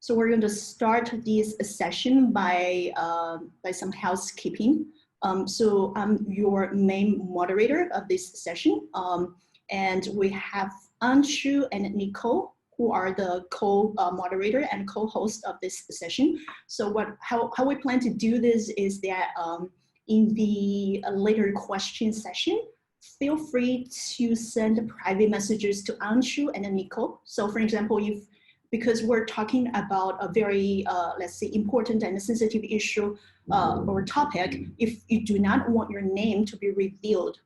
So we're going to start this session by some housekeeping. So I'm your main moderator of this session. And we have Anshu and Nicole, who are the co-moderator and co-host of this session. So how we plan to do this is that in the later question session, feel free to send private messages to Anshu and Nicole. So for example, because we're talking about a very, let's say, important and sensitive issue or topic, if you do not want your name to be revealed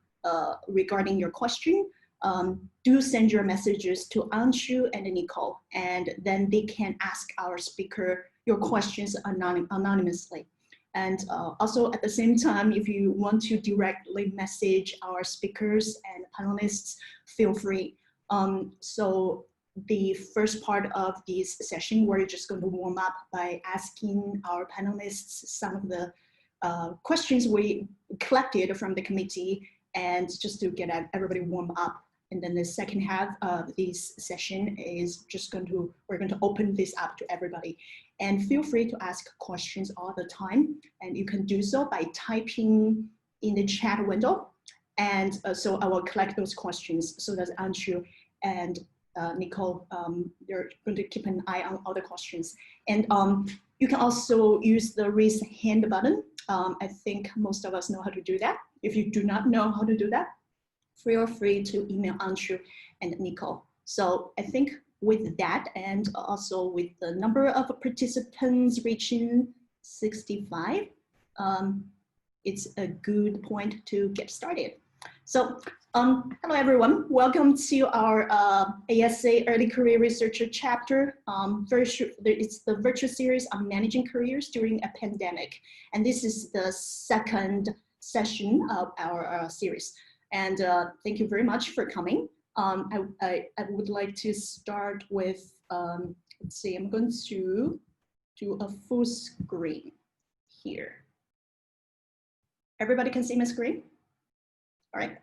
regarding your question, do send your messages to Anshu and Nicole, and then they can ask our speaker your questions anonymously. And also at the same time, if you want to directly message our speakers and panelists, feel free. So the first part of this session, we're just going to warm up by asking our panelists some of the questions we collected from the committee, and just to get everybody warm up. And then the second half of this session is we're going to open this up to everybody. And feel free to ask questions all the time. And you can do so by typing in the chat window. And so I will collect those questions so that Anshu and Nicole, they're going to keep an eye on all the questions. And you can also use the raise hand button. I think most of us know how to do that. If you do not know how to do that, feel free to email Anshu and Nicole. So I think with that, and also with the number of participants reaching 65, it's a good point to get started. So hello everyone, welcome to our ASA Early Career Researcher chapter. It's the virtual series on managing careers during a pandemic. And this is the second session of our series. And thank you very much for coming. I would like to start with, let's see, I'm going to do a full screen here. Everybody can see my screen? All right.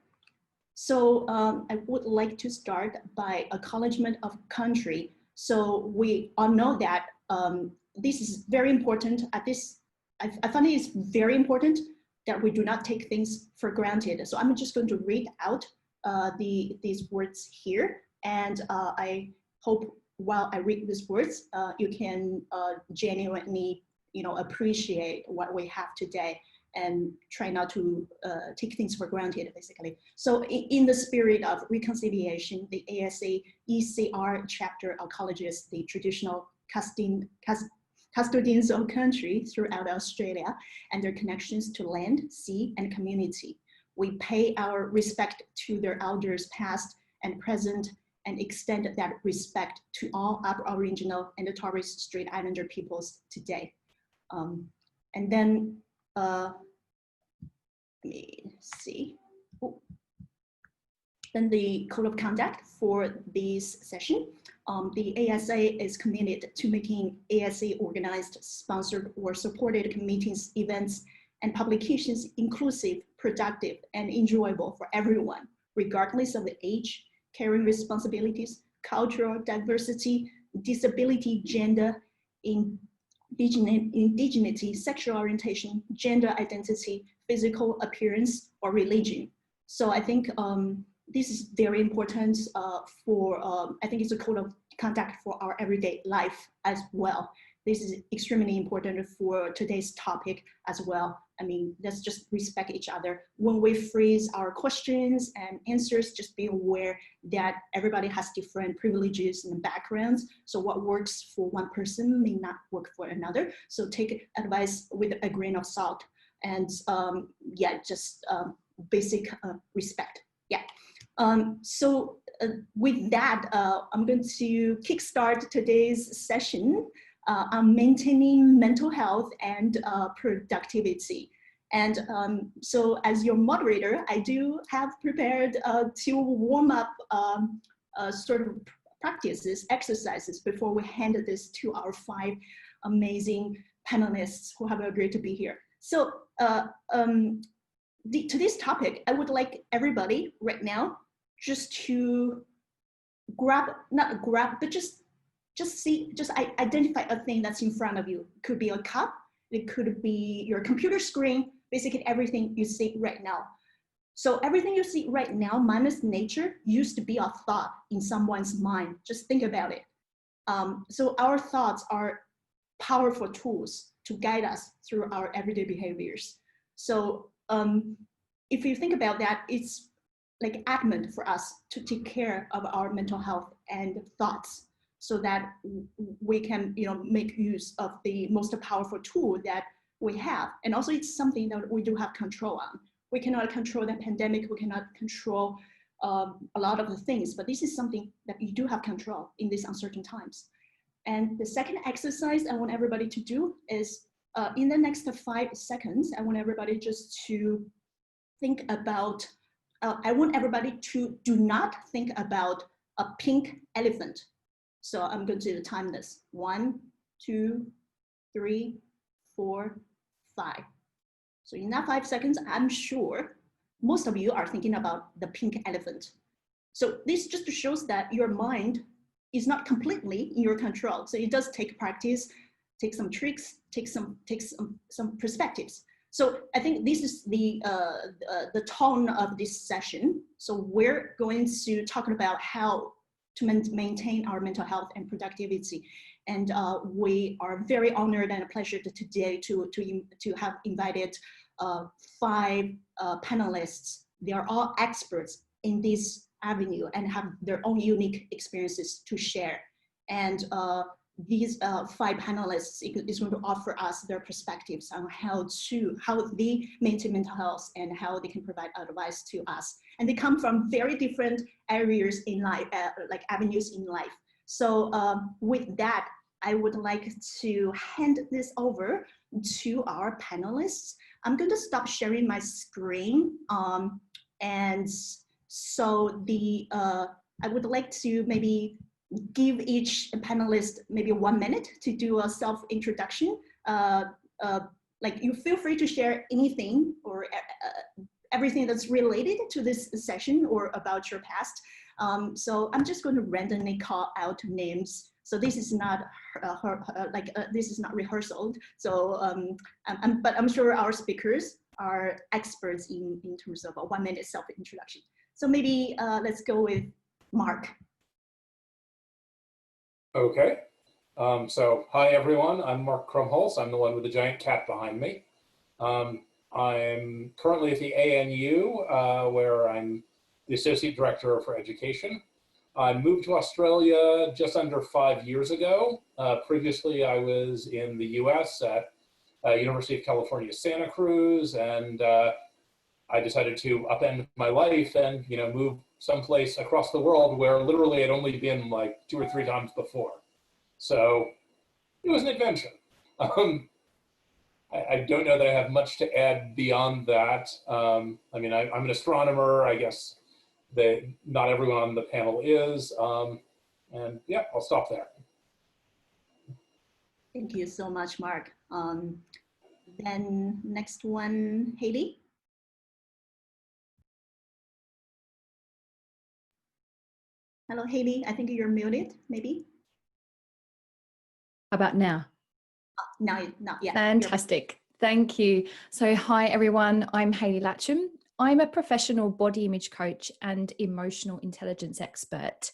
So I would like to start by acknowledgement of country. So we all know that this is very important. I find it is very important that we do not take things for granted. So I'm just going to read out these words here. And I hope while I read these words, you can genuinely, appreciate what we have today and try not to take things for granted, basically. So in the spirit of reconciliation, the ASA ECR chapter acknowledges the traditional custodians of country throughout Australia and their connections to land, sea, and community. We pay our respect to their elders past and present, and extend that respect to all Aboriginal and Torres Strait Islander peoples today. And then, let me see. Oh. Then the code of conduct for this session. The ASA is committed to making ASA organized, sponsored, or supported meetings, events, and publications inclusive, productive, and enjoyable for everyone, regardless of the age, caring responsibilities, cultural diversity, disability, gender, indigeneity, sexual orientation, gender identity, physical appearance, or religion. So I think this is very important I think it's a code of conduct for our everyday life as well. This is extremely important for today's topic as well. I mean, let's just respect each other. When we phrase our questions and answers, just be aware that everybody has different privileges and backgrounds. So what works for one person may not work for another. So take advice with a grain of salt. And yeah, just basic respect. Yeah. So with that, I'm going to kickstart today's session on maintaining mental health and productivity. And so as your moderator, I do have prepared to warm up sort of practices, exercises before we hand this to our 5 amazing panelists who have agreed to be here. So to this topic, I would like everybody right now just to grab, not grab, but just just identify a thing that's in front of you. It could be a cup, it could be your computer screen, basically everything you see right now. So everything you see right now, minus nature, used to be a thought in someone's mind. Just think about it. So our thoughts are powerful tools to guide us through our everyday behaviors. So if you think about that, it's like adamant for us to take care of our mental health and thoughts so that we can, make use of the most powerful tool that we have. And also it's something that we do have control on. We cannot control the pandemic, we cannot control a lot of the things, but this is something that you do have control in these uncertain times. And the second exercise I want everybody to do is in the next 5 seconds, I want everybody just to think about, I want everybody to do not think about a pink elephant. So I'm going to time this. 1, 2, 3, 4, 5. So in that 5 seconds, I'm sure most of you are thinking about the pink elephant. So this just shows that your mind is not completely in your control. So it does take practice, take some tricks, take some perspectives. So I think this is the tone of this session. So we're going to talk about how to maintain our mental health and productivity. And we are very honored and a pleasure today to have invited 5 panelists. They are all experts in this avenue and have their own unique experiences to share. And these 5 panelists is going to offer us their perspectives on how they maintain mental health and how they can provide advice to us. And they come from very different areas in life, like avenues in life. So with that, I would like to hand this over to our panelists. I'm going to stop sharing my screen. And so I would like to maybe give each panelist maybe 1 minute to do a self-introduction. Like you feel free to share anything or everything that's related to this session or about your past. So I'm just going to randomly call out names. So this is not this is not rehearsal. So but I'm sure our speakers are experts in terms of a 1 minute self-introduction. So maybe let's go with Mark. Okay, so hi everyone, I'm Mark Krumholz. I'm the one with the giant cat behind me. I'm currently at the ANU where I'm the Associate Director for Education. I moved to Australia just under 5 years ago. Previously I was in the US at University of California, Santa Cruz, and I decided to upend my life and move someplace across the world where literally I'd only been like 2 or 3 times before. So it was an adventure. I don't know that I have much to add beyond that. I mean, I'm an astronomer. I guess that not everyone on the panel is. And yeah, I'll stop there. Thank you so much, Mark. Then next one, Hayley. Hello, Hayley. I think you're muted, maybe. How about now? Now, yeah. Fantastic. Thank you. So hi, everyone. I'm Hayley Latcham. I'm a professional body image coach and emotional intelligence expert.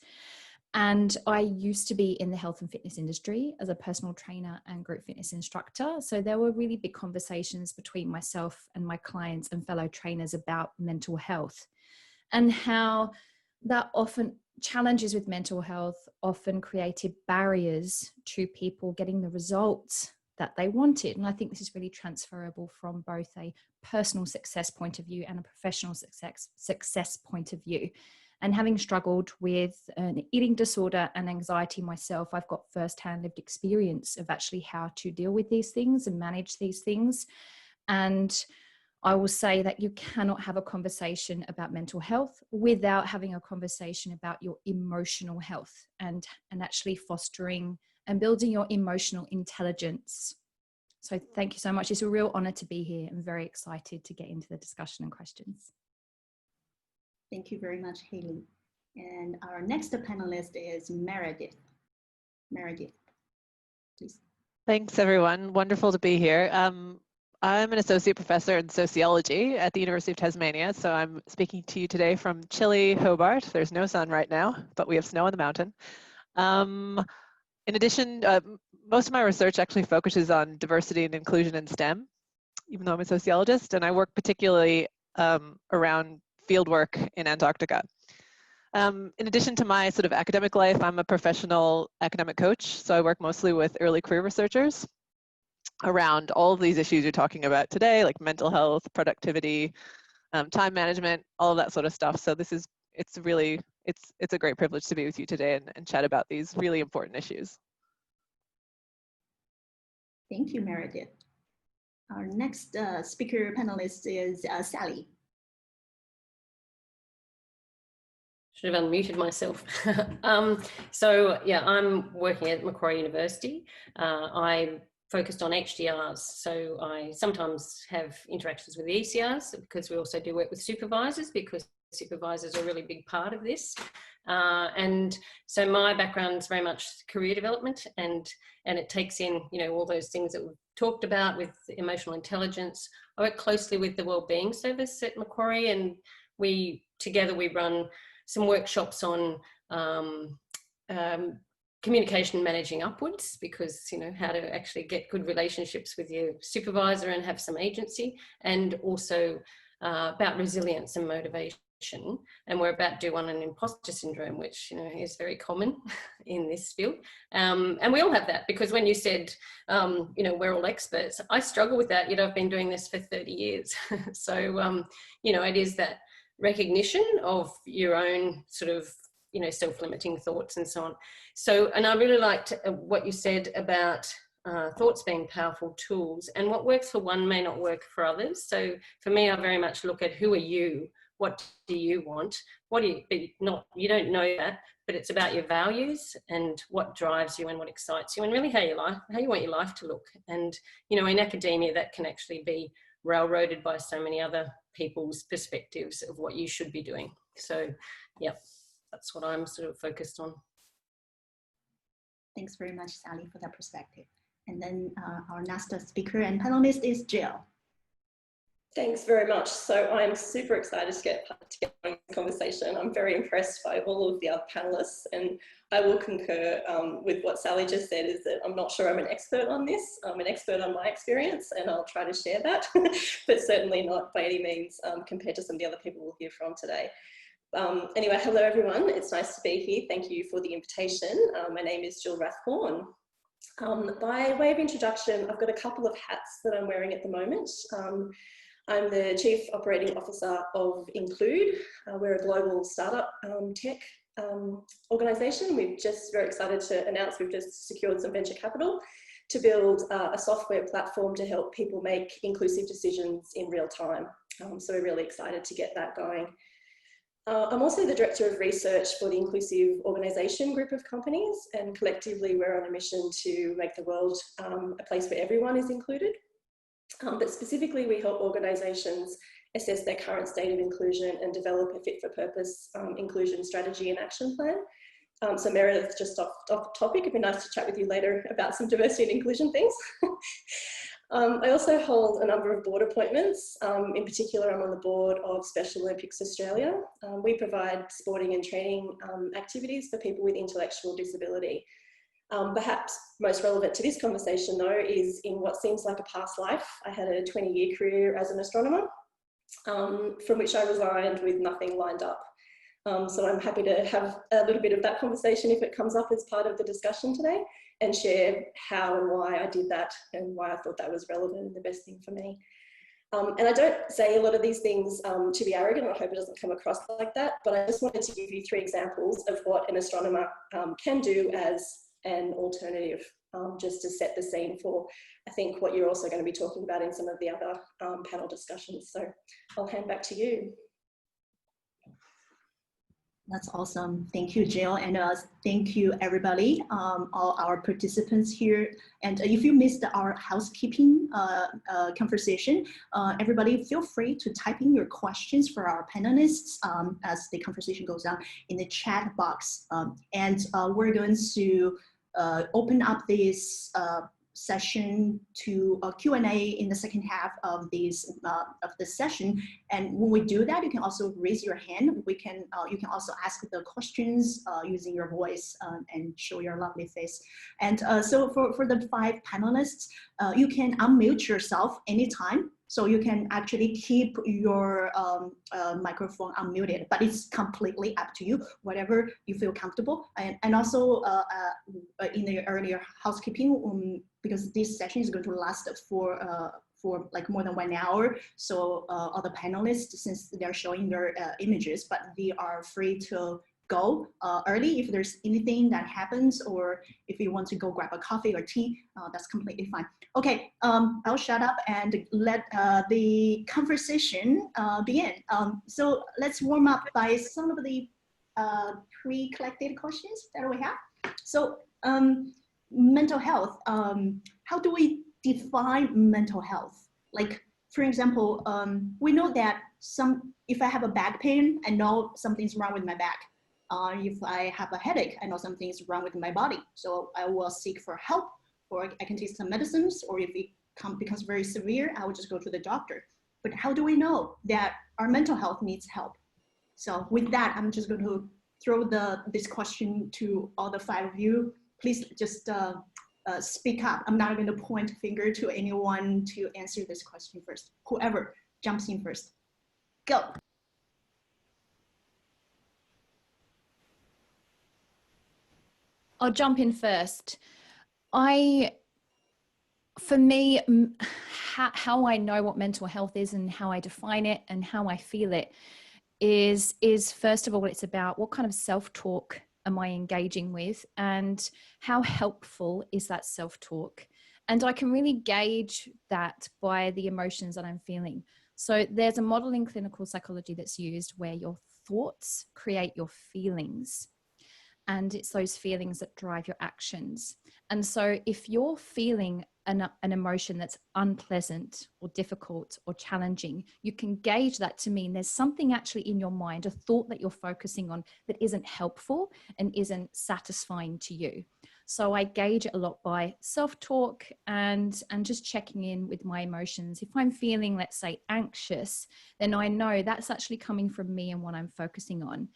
And I used to be in the health and fitness industry as a personal trainer and group fitness instructor. So there were really big conversations between myself and my clients and fellow trainers about mental health and how that often challenges with mental health often created barriers to people getting the results that they wanted. And I think this is really transferable from both a personal success point of view and a professional success point of view. And having struggled with an eating disorder and anxiety myself, I've got firsthand lived experience of actually how to deal with these things and manage these things. And I will say that you cannot have a conversation about mental health without having a conversation about your emotional health and actually fostering and building your emotional intelligence. So thank you so much. It's a real honor to be here. I'm very excited to get into the discussion and questions. Thank you very much, Hayley. And our next panelist is Meredith. Meredith, please. Thanks, everyone. Wonderful to be here. I'm an associate professor in sociology at the University of Tasmania, so I'm speaking to you today from chilly Hobart. There's no sun right now, but we have snow on the mountain. In addition, most of my research actually focuses on diversity and inclusion in STEM, even though I'm a sociologist, and I work particularly around fieldwork in Antarctica. In addition to my sort of academic life, I'm a professional academic coach, so I work mostly with early career researchers around all of these issues you're talking about today, like mental health, productivity, time management, all of that sort of stuff. So it's a great privilege to be with you today and chat about these really important issues. Thank you, Meredith. Our next speaker panelist is Sally. Should have unmuted myself. So yeah, I'm working at Macquarie University. I focused on HDRs, so I sometimes have interactions with the ECRs because we also do work with supervisors, because supervisors are a really big part of this. And so my background is very much career development, and it takes in, you know, all those things that we've talked about with emotional intelligence. I work closely with the Wellbeing Service at Macquarie, and together we run some workshops on communication managing upwards, because, you know, how to actually get good relationships with your supervisor and have some agency, and also about resilience and motivation. And we're about to do one on imposter syndrome, which, you know, is very common in this field. And we all have that, because when you said, you know, we're all experts, I struggle with that. You know, I've been doing this for 30 years. So, you know, it is that recognition of your own sort of, you know, self-limiting thoughts and so on. So, and I really liked what you said about thoughts being powerful tools, and what works for one may not work for others. So for me, I very much look at who are you, what do you want, what do you don't know that, but it's about your values and what drives you and what excites you, and really how you want your life to look. And, you know, in academia, that can actually be railroaded by so many other people's perspectives of what you should be doing. So yeah, that's what I'm sort of focused on. Thanks very much, Sally, for that perspective. And then our next speaker and panelist is Jill. Thanks very much. So I'm super excited to get on this conversation. I'm very impressed by all of the other panelists, and I will concur with what Sally just said, is that I'm not sure I'm an expert on this. I'm an expert on my experience, and I'll try to share that, but certainly not by any means compared to some of the other people we'll hear from today. Anyway, hello everyone. It's nice to be here. Thank you for the invitation. My name is Jill Rathborne. By way of introduction, I've got a couple of hats that I'm wearing at the moment. I'm the Chief Operating Officer of Include. We're a global startup tech organisation. We're just very excited to announce we've just secured some venture capital to build a software platform to help people make inclusive decisions in real time. So we're really excited to get that going. I'm also the Director of Research for the Inclusive Organisation group of companies, and collectively we're on a mission to make the world a place where everyone is included. But specifically, we help organisations assess their current state of inclusion and develop a fit-for-purpose inclusion strategy and action plan. So Meredith, just off topic, it'd be nice to chat with you later about some diversity and inclusion things. I also hold a number of board appointments. In particular, I'm on the board of Special Olympics Australia. We provide sporting and training activities for people with intellectual disability. Perhaps most relevant to this conversation, though, is in what seems like a past life. I had a 20-year career as an astronomer, from which I resigned with nothing lined up. So I'm happy to have a little bit of that conversation if it comes up as part of the discussion today, and share how and why I did that and why I thought that was relevant and the best thing for me. And I don't say a lot of these things to be arrogant. I hope it doesn't come across like that, but I just wanted to give you 3 examples of what an astronomer can do as an alternative, just to set the scene for, I think, what you're also going to be talking about in some of the other panel discussions. So I'll hand back to you. That's awesome. Thank you, Jill, and thank you, everybody, all our participants here. And if you missed our housekeeping conversation, everybody feel free to type in your questions for our panelists as the conversation goes on in the chat box. And we're going to open up this session to a Q&A in the second half of this session. And when we do that, you can also raise your hand. You can also ask the questions using your voice and show your lovely face. And so for the 5 panelists, you can unmute yourself anytime. So you can actually keep your microphone unmuted, but it's completely up to you, whatever you feel comfortable. And also in the earlier housekeeping, because this session is going to last for like more than 1 hour. So other panelists, since they're showing their images, but they are free to go early if there's anything that happens, or if you want to go grab a coffee or tea, that's completely fine. Okay, I'll shut up and let the conversation begin. So let's warm up by some of the pre-collected questions that we have. So mental health, how do we define mental health? Like, for example, we know that if I have a back pain, I know something's wrong with my back. If I have a headache, I know something's wrong with my body. So I will seek for help, or I can take some medicines, or if it becomes very severe, I will just go to the doctor. But how do we know that our mental health needs help? So with that, I'm just going to throw this question to all the 5 of you. Please just speak up. I'm not going to point a finger to anyone to answer this question first. Whoever jumps in first. Go. I'll jump in first. For me, how I know what mental health is and how I define it and how I feel it is first of all, it's about what kind of self-talk am I engaging with, and how helpful is that self-talk. And I can really gauge that by the emotions that I'm feeling. So there's a model in clinical psychology that's used where your thoughts create your feelings. And it's those feelings that drive your actions. And so if you're feeling an emotion that's unpleasant or difficult or challenging, you can gauge that to mean there's something actually in your mind, a thought that you're focusing on that isn't helpful and isn't satisfying to you. So I gauge it a lot by self-talk and just checking in with my emotions. If I'm feeling, let's say, anxious, then I know that's actually coming from me and what I'm focusing on.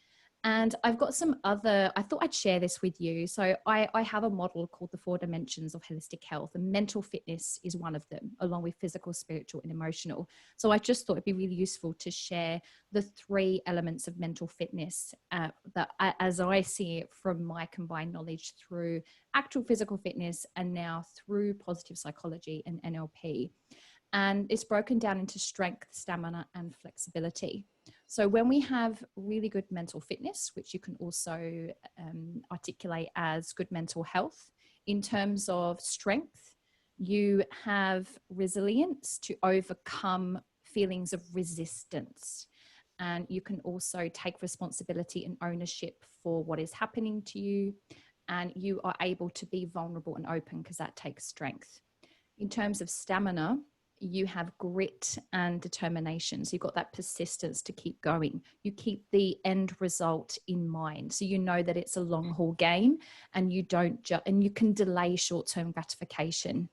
And I've got some other, I thought I'd share this with you. So I have a model called the 4 dimensions of holistic health, and mental fitness is one of them, along with physical, spiritual, and emotional. So I just thought it'd be really useful to share the 3 elements of mental fitness that as I see it from my combined knowledge through actual physical fitness and now through positive psychology and NLP. And it's broken down into strength, stamina, and flexibility. So when we have really good mental fitness, which you can also articulate as good mental health, in terms of strength, you have resilience to overcome feelings of resistance. And you can also take responsibility and ownership for what is happening to you. And you are able to be vulnerable and open because that takes strength. In terms of stamina, you have grit and determination. So you've got that persistence to keep going. You keep the end result in mind. So you know that it's a long haul game and you and you can delay short-term gratification.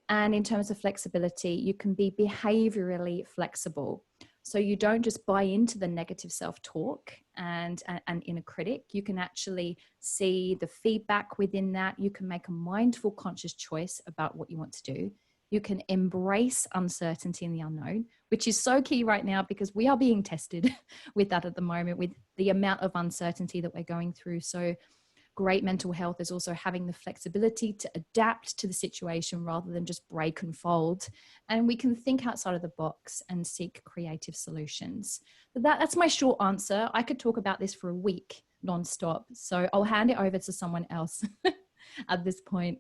And in terms of flexibility, you can be behaviorally flexible. So you don't just buy into the negative self-talk and inner critic. You can actually see the feedback within that. You can make a mindful, conscious choice about what you want to do. You can embrace uncertainty in the unknown, which is so key right now because we are being tested with that at the moment, with the amount of uncertainty that we're going through. So great mental health is also having the flexibility to adapt to the situation rather than just break and fold. And we can think outside of the box and seek creative solutions. But that's my short answer. I could talk about this for a week nonstop. So I'll hand it over to someone else at this point.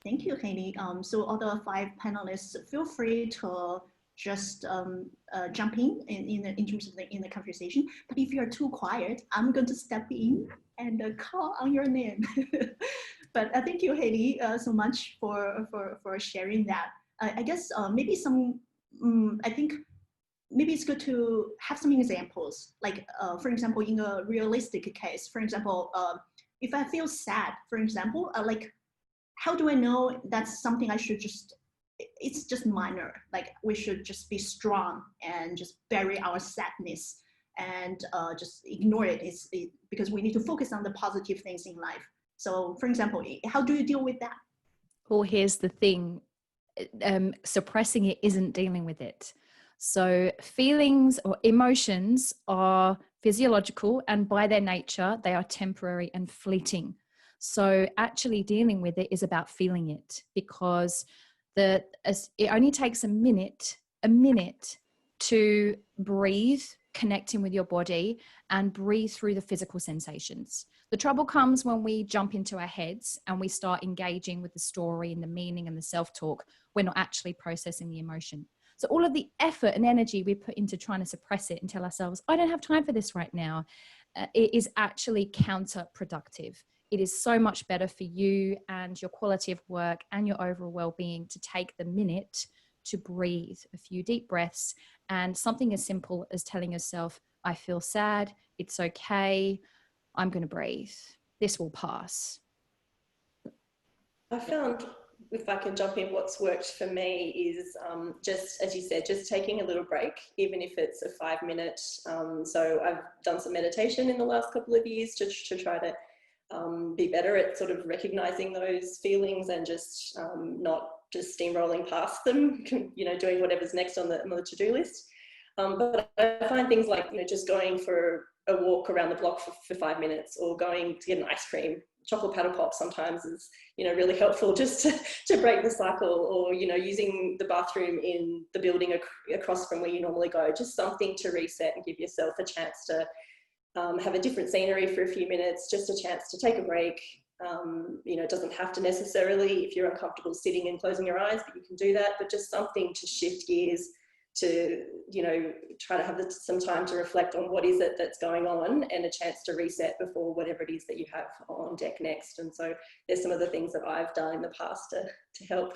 Thank you, Hayley. So all the 5 panelists, feel free to just jump in terms of the conversation. But if you're too quiet, I'm going to step in and call on your name. But thank you, Hayley, so much for sharing that. I guess maybe some, I think maybe it's good to have some examples. Like, for example, in a realistic case, for example, if I feel sad, for example, like, how do I know that's something I should just, it's just minor, like we should just be strong and just bury our sadness and just ignore it. Because we need to focus on the positive things in life. So for example, how do you deal with that? Well, here's the thing. Suppressing it isn't dealing with it. So feelings or emotions are physiological, and by their nature, they are temporary and fleeting. So actually dealing with it is about feeling it, because it only takes a minute to breathe, connecting with your body, and breathe through the physical sensations. The trouble comes when we jump into our heads and we start engaging with the story and the meaning and the self-talk. We're not actually processing the emotion. So all of the effort and energy we put into trying to suppress it and tell ourselves, I don't have time for this right now, it is actually counterproductive. It is so much better for you and your quality of work and your overall well-being to take the minute to breathe, a few deep breaths, and something as simple as telling yourself, I feel sad, it's okay, I'm going to breathe, this will pass. I found, if I can jump in, what's worked for me is just, as you said, just taking a little break, even if it's a 5-minute. So I've done some meditation in the last couple of years to try to be better at sort of recognizing those feelings and just not just steamrolling past them, you know, doing whatever's next on the to-do list. But I find things like, you know, just going for a walk around the block for 5 minutes, or going to get an ice cream. Chocolate paddle pop sometimes is, you know, really helpful just to break the cycle, or, you know, using the bathroom in the building across from where you normally go, just something to reset and give yourself a chance to have a different scenery for a few minutes, just a chance to take a break. You know, it doesn't have to necessarily, if you're uncomfortable sitting and closing your eyes, but you can do that, but just something to shift gears, to, you know, try to have some time to reflect on what is it that's going on, and a chance to reset before whatever it is that you have on deck next. And so there's some of the things that I've done in the past to help.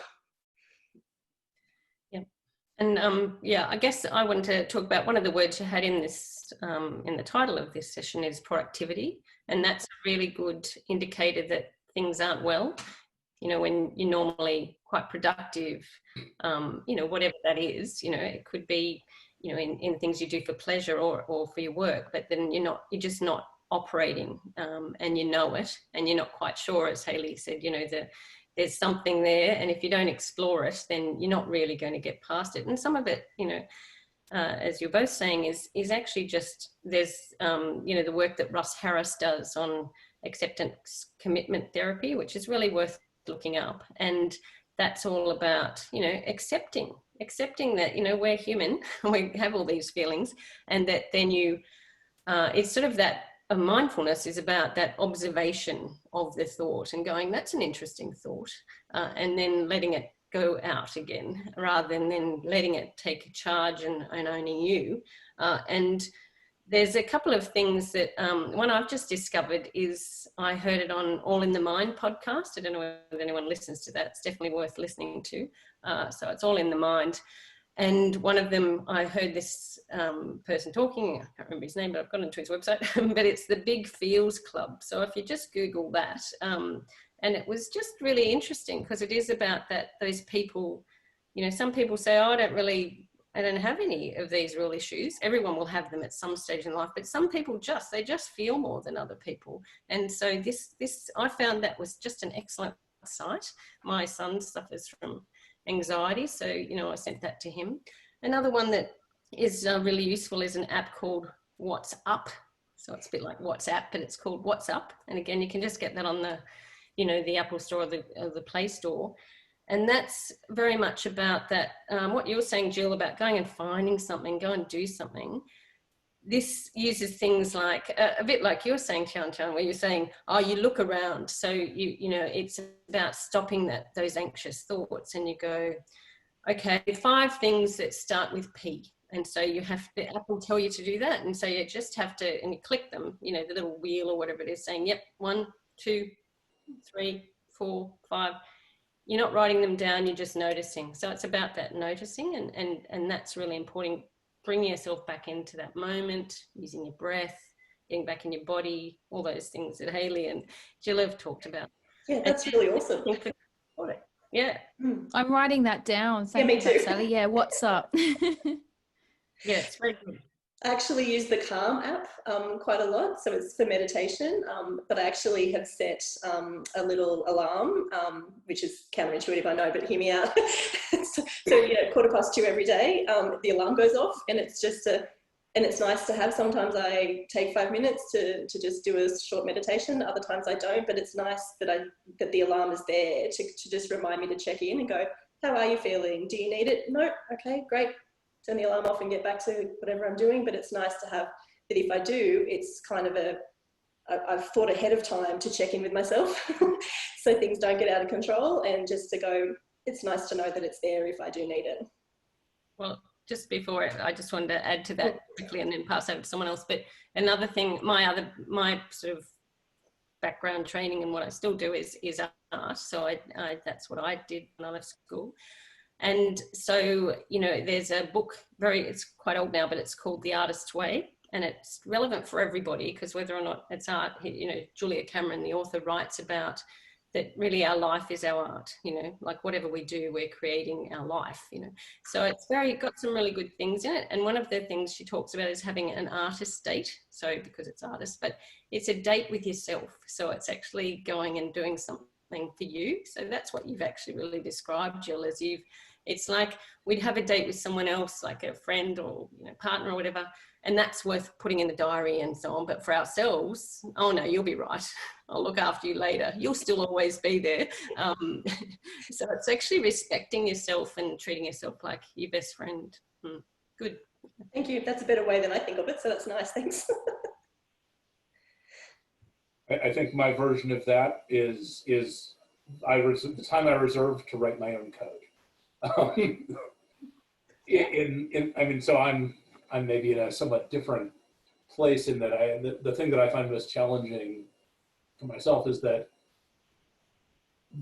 Yeah. And yeah, I guess I wanted to talk about one of the words you had in this, in the title of this session, is productivity. And that's a really good indicator that things aren't well. You know, when you're normally quite productive, you know, whatever that is, you know, it could be, you know, in things you do for pleasure or for your work, but then you're just not operating, and you know it, and you're not quite sure, as Hayley said, you know, there's something there, and if you don't explore it, then you're not really going to get past it. And some of it, you know, as you're both saying, is actually just, there's, you know, the work that Russ Harris does on acceptance commitment therapy, which is really worth looking up. And that's all about, you know, accepting that, you know, we're human, we have all these feelings, and that then you, it's sort of that mindfulness is about that observation of the thought and going, that's an interesting thought, and then letting it go out again, rather than then letting it take charge and owning you. And there's a couple of things that, one I've just discovered is, I heard it on All in the Mind podcast. I don't know if anyone listens to that. It's definitely worth listening to. So it's All in the Mind. And one of them, I heard this person talking, I can't remember his name, but I've gone into his website, but it's the Big Feels Club. So if you just Google that, and it was just really interesting, because it is about that, those people, you know, some people say, oh, I don't have any of these real issues. Everyone will have them at some stage in life, but some people they just feel more than other people. And so this, I found that was just an excellent site. My son suffers from anxiety, so, you know, I sent that to him. Another one that is really useful is an app called What's Up. So it's a bit like WhatsApp, but it's called What's Up. And again, you can just get that on the, you know, the Apple Store or the Play Store. And that's very much about that, what you were saying, Jill, about going and finding something, go and do something. This uses things like, a bit like you were saying, Tian, where you're saying, oh, you look around. So, you know, it's about stopping those anxious thoughts, and you go, okay, 5 things that start with P. And so the app will tell you to do that. And so you just have to, and you click them, you know, the little wheel or whatever it is, saying, yep, 1, 2, 3, 4, 5. You're not writing them down, you're just noticing. So it's about that noticing, and that's really important bring yourself back into that moment, using your breath, getting back in your body, all those things that Hayley and Jill have talked about. Yeah, that's really awesome. Yeah. I'm writing that down. Thank me you for that, too. Sally. Yeah, what's up? Yeah, it's very good. I actually use the Calm app quite a lot, so it's for meditation, but I actually have set a little alarm, which is counterintuitive, I know, but hear me out. so 2:15 every day, the alarm goes off, and it's just and it's nice to have. Sometimes I take 5 minutes to just do a short meditation, other times I don't, but it's nice that the alarm is there to just remind me to check in and go, how are you feeling? Do you need it? No? Okay, great. Turn the alarm off and get back to whatever I'm doing. But it's nice to have that if I do, it's kind of I've thought ahead of time to check in with myself so things don't get out of control, and just to go, it's nice to know that it's there if I do need it. Well, just before I just wanted to add to that quickly and then pass over to someone else. But another thing, my sort of background training and what I still do is art. So I that's what I did when I left school. And so, there's a book, it's quite old now, but it's called The Artist's Way, and it's relevant for everybody, because whether or not it's art, Julia Cameron, the author, writes about that really our life is our art, like whatever we do, we're creating our life, So it's got some really good things in it. And one of the things she talks about is having an artist date. So because it's artist, but it's a date with yourself. So it's actually going and doing something for you. So that's what you've actually really described, Jill, as it's like we'd have a date with someone else, like a friend or partner or whatever, and that's worth putting in the diary and so on. But for ourselves, oh no, you'll be right, I'll look after you later, you'll still always be there. So it's actually respecting yourself and treating yourself like your best friend. Good. Thank you. That's a better way than I think of it, so that's nice. Thanks. I think my version of that is the time I reserve to write my own code. So I'm maybe in a somewhat different place in that the thing that I find most challenging for myself is that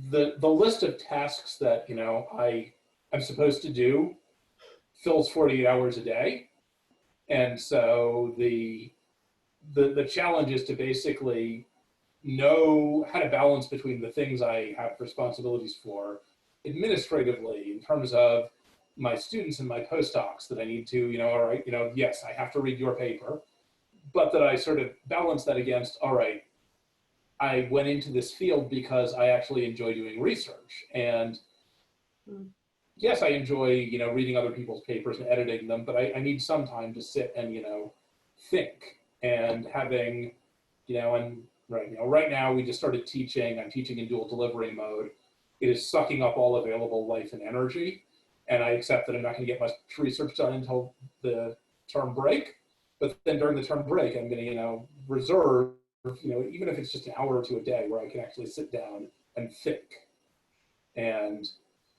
the list of tasks that I'm supposed to do fills 48 hours a day, and so the challenge is to basically know how to balance between the things I have responsibilities for administratively in terms of my students and my postdocs that I need to, all right, yes, I have to read your paper, but that I sort of balance that against, all right, I went into this field because I actually enjoy doing research. And yes, I enjoy, reading other people's papers and editing them, but I need some time to sit and, think. And having, and right now we just started teaching. I'm teaching in dual delivery mode. It is sucking up all available life and energy. And I accept that I'm not going to get much research done until the term break. But then during the term break, I'm going to, reserve, even if it's just an hour or two a day where I can actually sit down and think. And,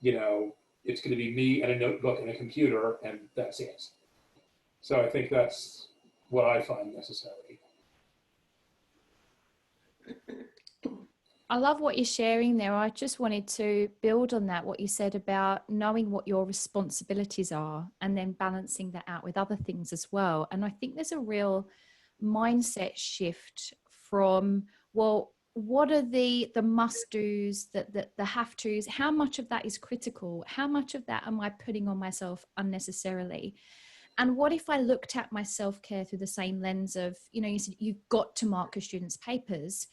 it's going to be me and a notebook and a computer, and that's it. So I think that's what I find necessary. I love what you're sharing there. I just wanted to build on that, what you said about knowing what your responsibilities are and then balancing that out with other things as well. And I think there's a real mindset shift from, well, what are the must-dos, the have-tos? How much of that is critical? How much of that am I putting on myself unnecessarily? And what if I looked at my self-care through the same lens of, you said you've got to mark your students' papers.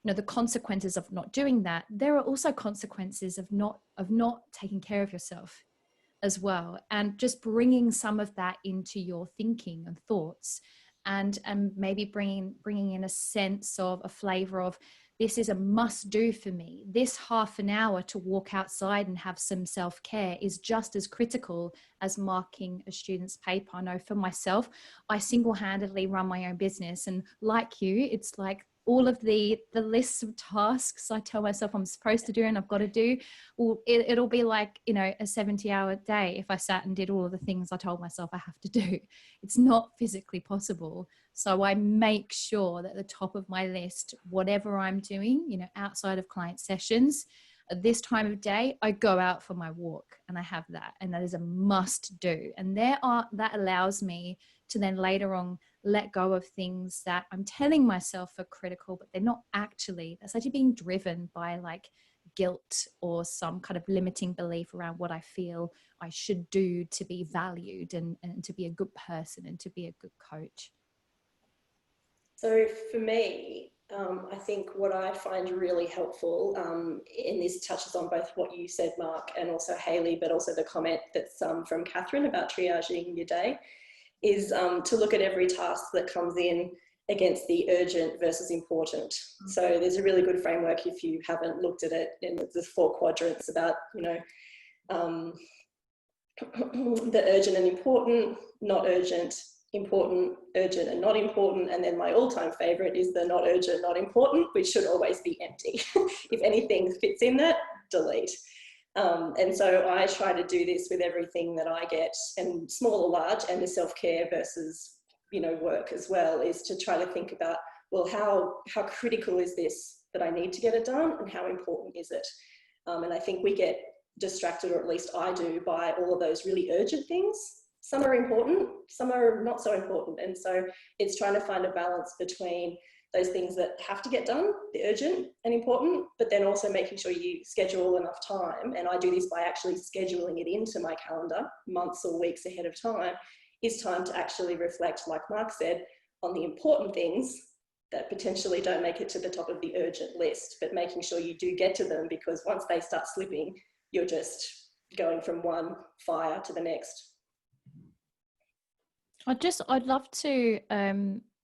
The consequences of not doing that. There are also consequences of not taking care of yourself as well, and just bringing some of that into your thinking and thoughts, and maybe bringing in a sense of a flavor of, this is a must do for me. This half an hour to walk outside and have some self-care is just as critical as marking a student's paper. I know for myself, I single-handedly run my own business, and like you, it's like all of the lists of tasks I tell myself I'm supposed to do and I've got to do, well, it'll be like, a 70-hour day if I sat and did all of the things I told myself I have to do. It's not physically possible. So I make sure that at the top of my list, whatever I'm doing, outside of client sessions, at this time of day, I go out for my walk, and I have that, and that is a must do. And that allows me to then later on let go of things that I'm telling myself are critical, but they're not actually. That's actually being driven by like guilt or some kind of limiting belief around what I feel I should do to be valued and to be a good person and to be a good coach. So for me, I think what I find really helpful, and this touches on both what you said, Mark, and also Hayley, but also the comment that's from Catherine about triaging your day, is to look at every task that comes in against the urgent versus important. So there's a really good framework, if you haven't looked at it, in the 4 quadrants about, you know, the urgent and important, not urgent, important, urgent and not important. And then my all-time favorite is the not urgent, not important, which should always be empty. If anything fits in that, delete. And so I try to do this with everything that I get, and small or large, and the self-care versus, you know, work as well, is to try to think about, well, how critical is this that I need to get it done, and how important is it? And I think we get distracted, or at least I do, by all of those really urgent things. Some are important, some are not so important. And so it's trying to find a balance between those things that have to get done, the urgent and important, but then also making sure you schedule enough time. And I do this by actually scheduling it into my calendar months or weeks ahead of time, is time to actually reflect, like Mark said, on the important things that potentially don't make it to the top of the urgent list, but making sure you do get to them, because once they start slipping, you're just going from one fire to the next. I'd love to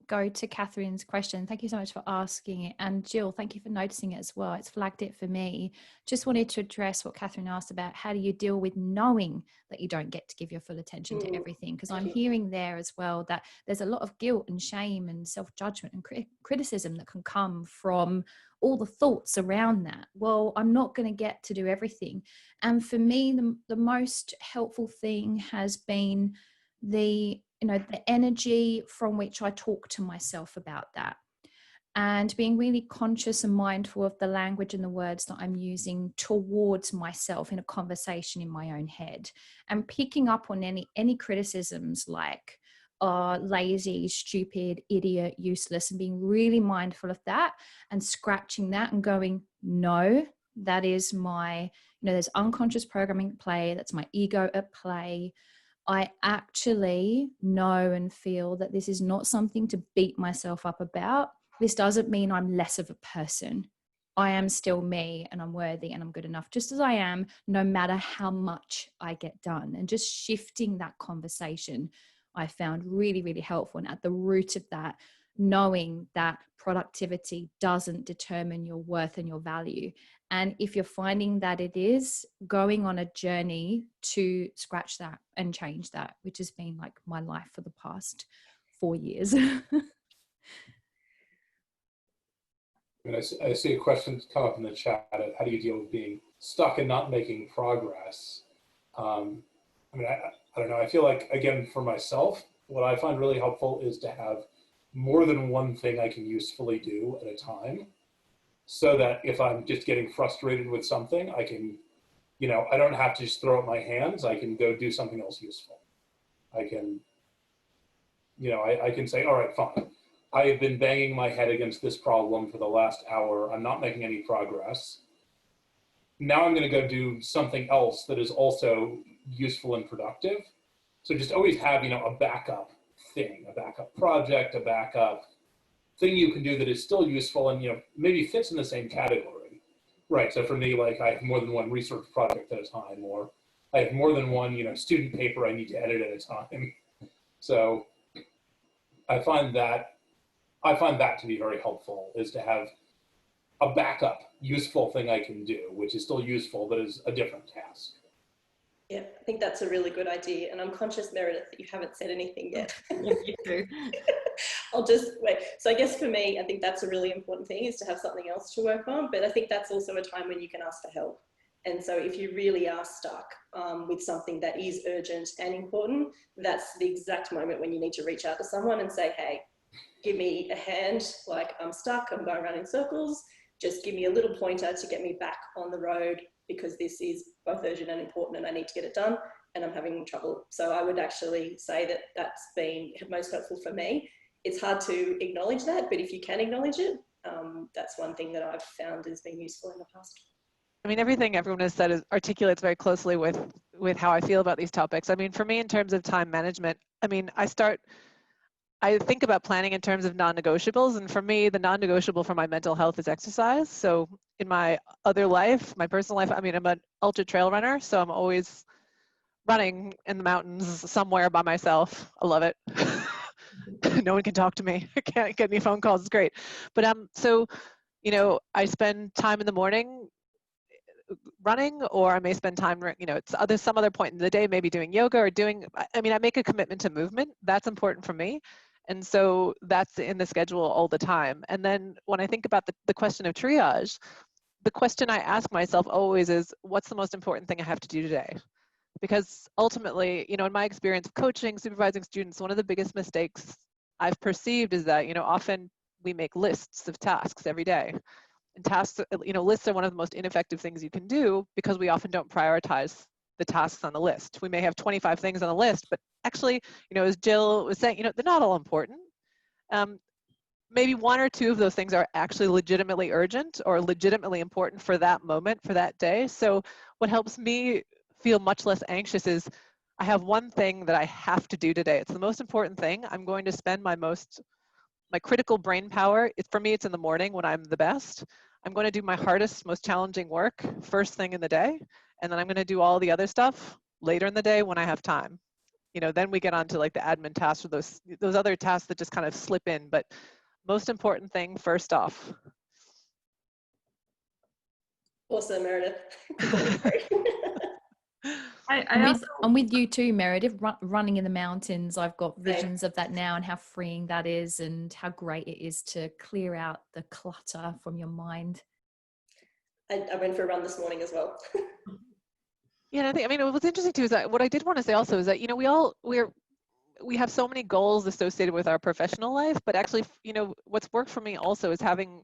go to Catherine's question. Thank you so much for asking it. And Jill, thank you for noticing it as well. It's flagged it for me. Just wanted to address what Catherine asked about, how do you deal with knowing that you don't get to give your full attention to everything? Because I'm hearing there as well that there's a lot of guilt and shame and self-judgment and criticism that can come from all the thoughts around that. Well, I'm not going to get to do everything. And for me, the most helpful thing has been the energy from which I talk to myself about that, and being really conscious and mindful of the language and the words that I'm using towards myself in a conversation in my own head, and picking up on any criticisms like lazy, stupid, idiot, useless, and being really mindful of that and scratching that and going, no, that is my, there's unconscious programming at play. That's my ego at play. I actually know and feel that this is not something to beat myself up about. This doesn't mean I'm less of a person. I am still me, and I'm worthy, and I'm good enough just as I am, no matter how much I get done. And just shifting that conversation, I found really, really helpful. And at the root of that, knowing that productivity doesn't determine your worth and your value. And if you're finding that it is, going on a journey to scratch that and change that, which has been like my life for the past 4 years. I see a question come up in the chat of how do you deal with being stuck and not making progress? I don't know. I feel like, again, for myself, what I find really helpful is to have more than one thing I can usefully do at a time, so that if I'm just getting frustrated with something, I can, I don't have to just throw up my hands. I can go do something else useful. I can, I can say, all right, fine. I've been banging my head against this problem for the last hour. I'm not making any progress. Now I'm going to go do something else that is also useful and productive. So just always have, a backup thing, a backup project, a backup thing you can do that is still useful and, maybe fits in the same category. Right, so for me, like I have more than one research project at a time, or I have more than one, student paper I need to edit at a time. So I find that to be very helpful, is to have a backup useful thing I can do, which is still useful, but is a different task. Yeah, I think that's a really good idea. And I'm conscious, Meredith, that you haven't said anything yet. Yeah, you do. I'll just wait. So I guess for me, I think that's a really important thing, is to have something else to work on. But I think that's also a time when you can ask for help. And so if you really are stuck with something that is urgent and important, that's the exact moment when you need to reach out to someone and say, hey, give me a hand, like I'm stuck, I'm going around in circles. just give me a little pointer to get me back on the road, because this is both urgent and important and I need to get it done and I'm having trouble. So I would actually say that that's been most helpful for me. It's hard to acknowledge that, but if you can acknowledge it, that's one thing that I've found has been useful in the past. I mean, everything everyone has said articulates very closely with how I feel about these topics. I mean, for me, in terms of time management, I mean, I think about planning in terms of non-negotiables, and for me, the non-negotiable for my mental health is exercise. So in my other life, my personal life, I mean, I'm an ultra trail runner, so I'm always running in the mountains somewhere by myself. I love it. No one can talk to me. I can't get any phone calls. It's great. But so, you know, I spend time in the morning running, or I may spend time, you know, it's some other point in the day, maybe doing yoga or doing, I mean, I make a commitment to movement. That's important for me. And so that's in the schedule all the time. And then when I think about the question of triage, the question I ask myself always is, what's the most important thing I have to do today? Because ultimately, you know, in my experience of coaching, supervising students, one of the biggest mistakes I've perceived is that, you know, often we make lists of tasks every day. And tasks, you know, lists are one of the most ineffective things you can do, because we often don't prioritize the tasks on the list. We may have 25 things on the list, but actually, you know, as Jill was saying, you know, they're not all important. Maybe one or two of those things are actually legitimately urgent or legitimately important for that moment, for that day. So what helps me feel much less anxious is, I have one thing that I have to do today. It's the most important thing. I'm going to spend my critical brain power. For me, it's in the morning when I'm the best. I'm going to do my hardest, most challenging work first thing in the day. And then I'm going to do all the other stuff later in the day when I have time. You know, then we get on to like the admin tasks or those other tasks that just kind of slip in. But most important thing first off. Awesome, Meredith. I'm with you too, Meredith. Running in the mountains, I've got visions of that now, and how freeing that is, and how great it is to clear out the clutter from your mind. I went for a run this morning as well. Yeah, I mean, what's interesting too is that what I did want to say also is that, you know, we have so many goals associated with our professional life, but actually, you know, what's worked for me also is having,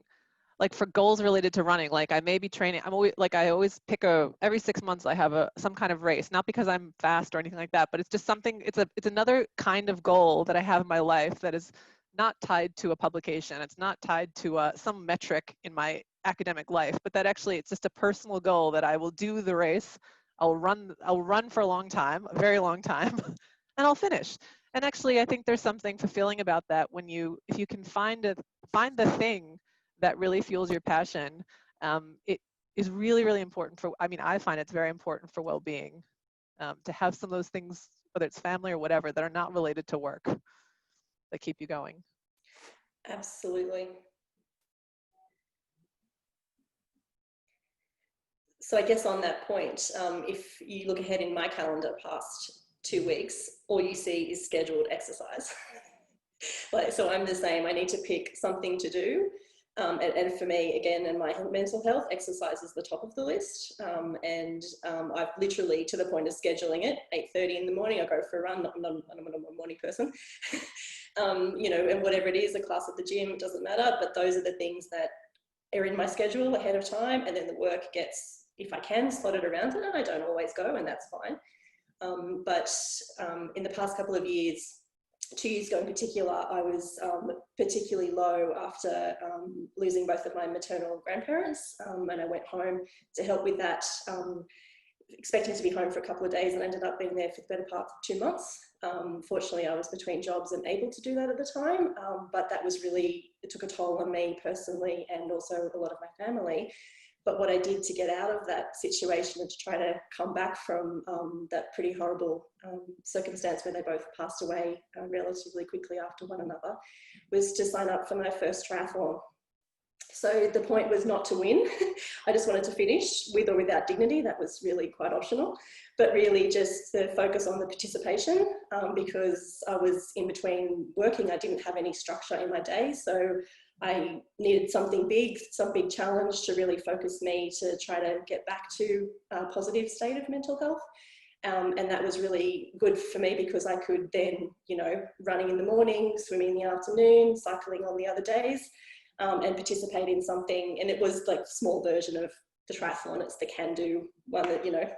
like, for goals related to running, like I may be training, I always pick every 6 months I have some kind of race, not because I'm fast or anything like that, but it's just something, it's another kind of goal that I have in my life that is not tied to a publication. It's not tied to some metric in my academic life, but that actually it's just a personal goal that I will do the race. I'll run for a long time, a very long time, and I'll finish. And actually, I think there's something fulfilling about that if you can find the thing that really fuels your passion. It is really, really important I find it's very important for well-being, to have some of those things, whether it's family or whatever, that are not related to work, that keep you going. Absolutely. So I guess on that point, if you look ahead in my calendar past 2 weeks, all you see is scheduled exercise. So I'm the same. I need to pick something to do. And for me, again, and my mental health, exercise is the top of the list. I've literally, to the point of scheduling it, 8:30 in the morning, I go for a run. I'm not a morning person. You know, and whatever it is, a class at the gym, it doesn't matter. But those are the things that are in my schedule ahead of time. And then the work gets, if I can, slotted around it. And I don't always go, and that's fine. But in the past couple of years, 2 years ago in particular, I was particularly low after losing both of my maternal grandparents, and I went home to help with that, expecting to be home for a couple of days, and ended up being there for the better part of 2 months. Fortunately, I was between jobs and able to do that at the time, but that was really, it took a toll on me personally and also a lot of my family. But what I did to get out of that situation and to try to come back from that pretty horrible circumstance where they both passed away relatively quickly after one another was to sign up for my first triathlon. So the point was not to win. I just wanted to finish with or without dignity. That was really quite optional, but really just to focus on the participation because I was in between working. I didn't have any structure in my day. So I needed something big, some big challenge to really focus me to try to get back to a positive state of mental health. And that was really good for me because I could then, you know, running in the morning, swimming in the afternoon, cycling on the other days. and participate in something. And it was like a small version of the triathlon. It's the can-do one that, you know,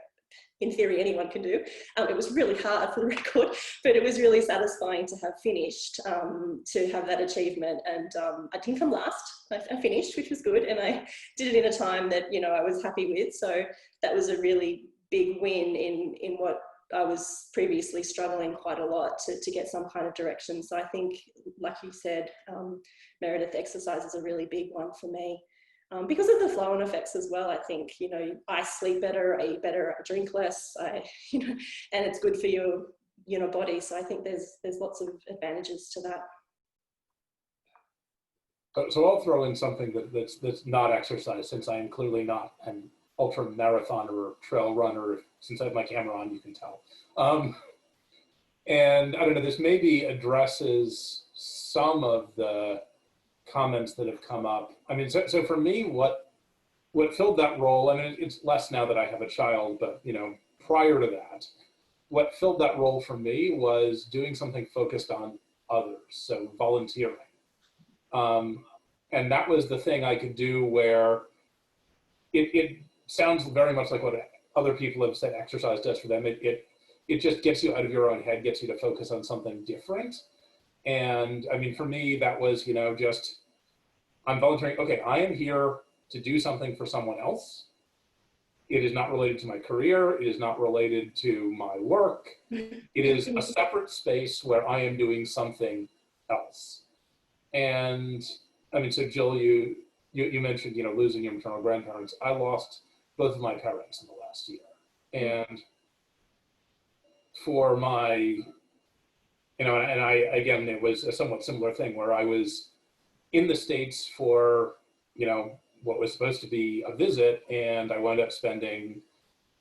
in theory anyone can do. It was really hard, for the record, but it was really satisfying to have finished, to have that achievement. And I didn't come last. I finished, which was good, and I did it in a time that, you know, I was happy with. So that was a really big win in what I was previously struggling quite a lot to get some kind of direction. So I think, like you said, Meredith, exercise is a really big one for me. Because of the flow-on effects as well. I think, you know, I sleep better, I eat better, I drink less, you know, and it's good for your, you know, body. So I think there's lots of advantages to that. So I'll throw in something that's not exercise, since I am clearly not an ultra marathoner or trail runner. Since I have my camera on, you can tell. And I don't know, this maybe addresses some of the comments that have come up. I mean, so for me, what filled that role, I mean, it's less now that I have a child, but, you know, prior to that, what filled that role for me was doing something focused on others, so volunteering. And that was the thing I could do where it sounds very much like what other people have said exercise does for them. It just gets you out of your own head, gets you to focus on something different. And I mean, for me, that was, you know, just, I'm volunteering. Okay, I am here to do something for someone else. It is not related to my career. It is not related to my work. It is a separate space where I am doing something else. And I mean, so Jill, you mentioned, you know, losing your maternal grandparents. I lost both of my parents in the last year. And for my, you know, and again, it was a somewhat similar thing where I was in the States for, you know, what was supposed to be a visit, and I wound up spending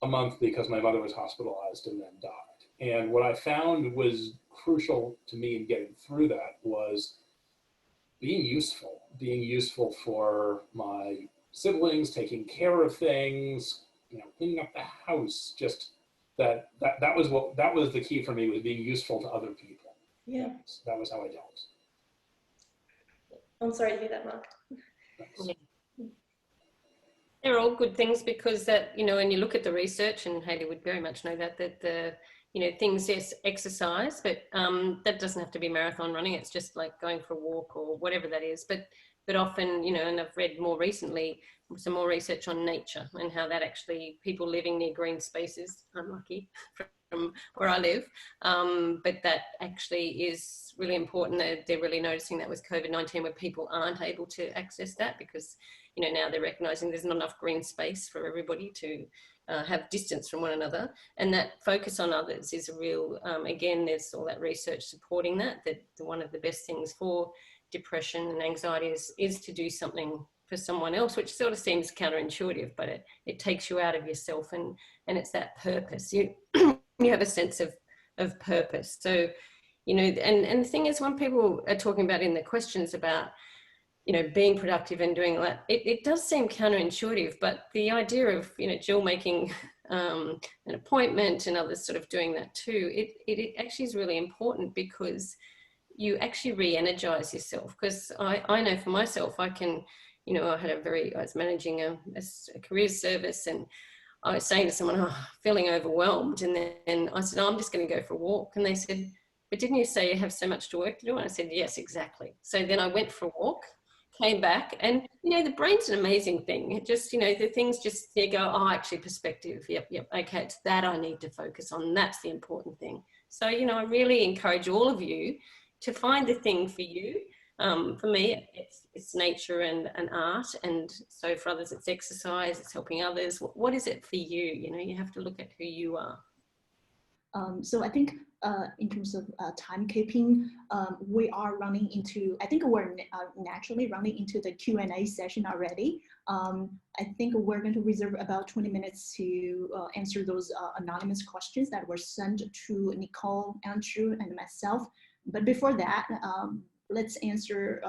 a month because my mother was hospitalized and then died. And what I found was crucial to me in getting through that was being useful for my siblings, taking care of things, you know, cleaning up the house, just that was the key for me, was being useful to other people. Yeah. That was how I dealt. I'm sorry to hear that, Mark. Yeah. They're all good things, because that, you know, when you look at the research, and Hayley would very much know that the, you know, things, yes, exercise, but that doesn't have to be marathon running. It's just like going for a walk or whatever that is. But often, you know, and I've read more recently some more research on nature and how that actually, people living near green spaces, I'm lucky from where I live, but that actually is really important. They're really noticing that with COVID-19, where people aren't able to access that because, you know, now they're recognizing there's not enough green space for everybody to have distance from one another, and that focus on others is a real, again, there's all that research supporting that one of the best things for depression and anxiety is to do something for someone else, which sort of seems counterintuitive, but it takes you out of yourself, and it's that purpose. You you have a sense of purpose. So, you know, and the thing is, when people are talking about in the questions about, you know, being productive and doing that, it does seem counterintuitive, but the idea of, you know, Jill making an appointment and others sort of doing that too, it actually is really important, because you actually re-energize yourself. Because I know for myself, I can, you know, I was managing a career service, and I was saying to someone, oh, feeling overwhelmed. And then I said, oh, I'm just going to go for a walk. And they said, but didn't you say you have so much work to do? And I said, yes, exactly. So then I went for a walk, came back, and, you know, the brain's an amazing thing. It just, you know, the things just, you go, oh, actually perspective. Yep. Okay, it's that I need to focus on. That's the important thing. So, you know, I really encourage all of you to find the thing for you. For me, it's nature and art, and so for others it's exercise, it's helping others. What is it for you? You know, you have to look at who you are. So I think in terms of timekeeping, we are running into, I think we're naturally running into the Q&A session already. I think we're going to reserve about 20 minutes to answer those anonymous questions that were sent to Nicole, Andrew, and myself. But before that, let's answer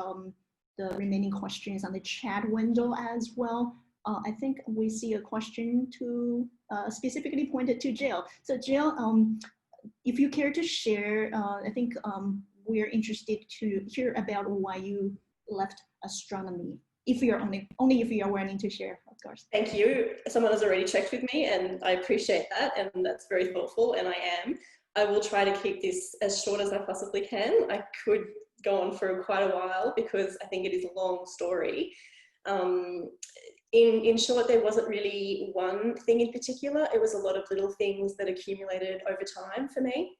the remaining questions on the chat window as well. I think we see a question to specifically pointed to Jill. So Jill, if you care to share, I think we're interested to hear about why you left astronomy? If you're only if you are willing to share, of course. Thank you. Someone has already checked with me, and I appreciate that, and that's very thoughtful, and I am. I will try to keep this as short as I possibly can. I could go on for quite a while because I think it is a long story. In short, there wasn't really one thing in particular. It was a lot of little things that accumulated over time for me.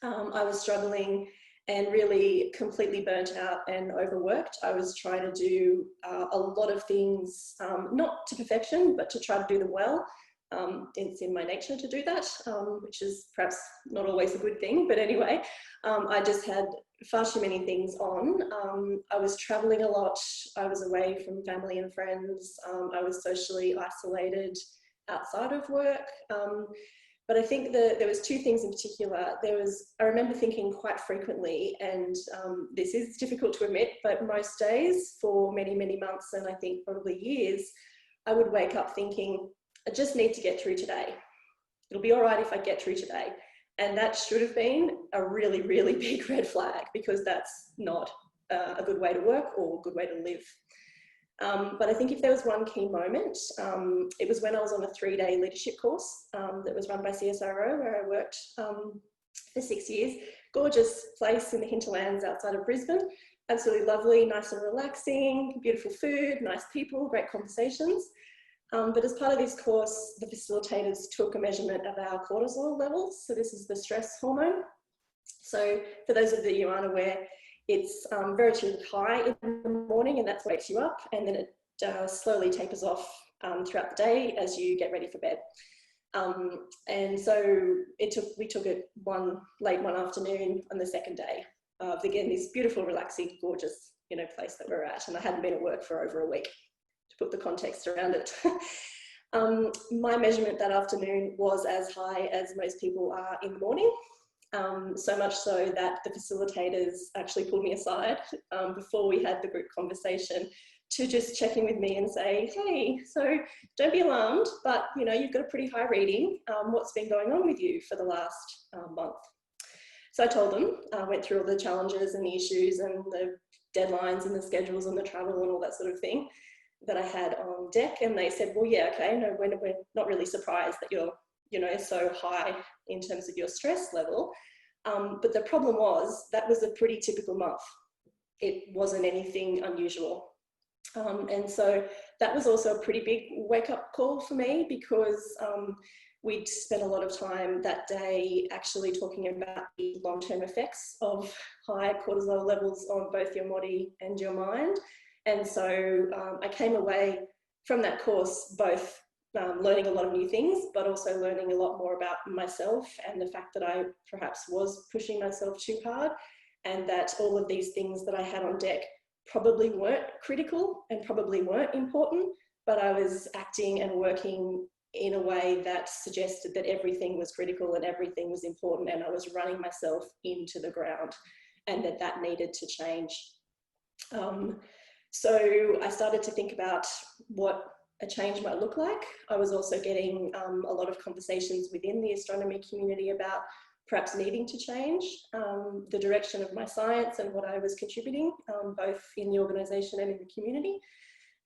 I was struggling and really completely burnt out and overworked. I was trying to do a lot of things, not to perfection, but to try to do them well. It's in my nature to do that, which is perhaps not always a good thing, but anyway, I just had far too many things on. I was traveling a lot. I was away from family and friends. I was socially isolated outside of work. But I think that there was two things in particular. I remember thinking quite frequently, and this is difficult to admit, but most days for many, many months, and I think probably years, I would wake up thinking, I just need to get through today. It'll be all right if I get through today. And that should have been a really, really big red flag, because that's not a good way to work or a good way to live. But I think if there was one key moment, it was when I was on a 3-day leadership course that was run by CSIRO, where I worked for 6 years. Gorgeous place in the hinterlands outside of Brisbane. Absolutely lovely, nice and relaxing, beautiful food, nice people, great conversations. But as part of this course, the facilitators took a measurement of our cortisol levels. So this is the stress hormone. So for those of you who aren't aware, it's very high in the morning, and that wakes you up, and then it slowly tapers off throughout the day as you get ready for bed. And so we took it late one afternoon on the second day. Again, this beautiful, relaxing, gorgeous, place that we're at, and I hadn't been at work for over a week, to put the context around it. My measurement that afternoon was as high as most people are in the morning. So much so that the facilitators actually pulled me aside before we had the group conversation to just check in with me and say, hey, so don't be alarmed, but you've got a pretty high reading. What's been going on with you for the last month? So I told them, went through all the challenges and the issues and the deadlines and the schedules and the travel and all that sort of thing that I had on deck. And they said, well, yeah, okay, no, we're not really surprised that you're so high in terms of your stress level. But the problem was that was a pretty typical month. It wasn't anything unusual. And so that was also a pretty big wake-up call for me, because we'd spent a lot of time that day actually talking about the long-term effects of high cortisol levels on both your body and your mind. And so I came away from that course both learning a lot of new things, but also learning a lot more about myself and the fact that I perhaps was pushing myself too hard, and that all of these things that I had on deck probably weren't critical and probably weren't important, but I was acting and working in a way that suggested that everything was critical and everything was important, and I was running myself into the ground, and that needed to change. So I started to think about what a change might look like. I was also getting a lot of conversations within the astronomy community about perhaps needing to change the direction of my science and what I was contributing, both in the organisation and in the community.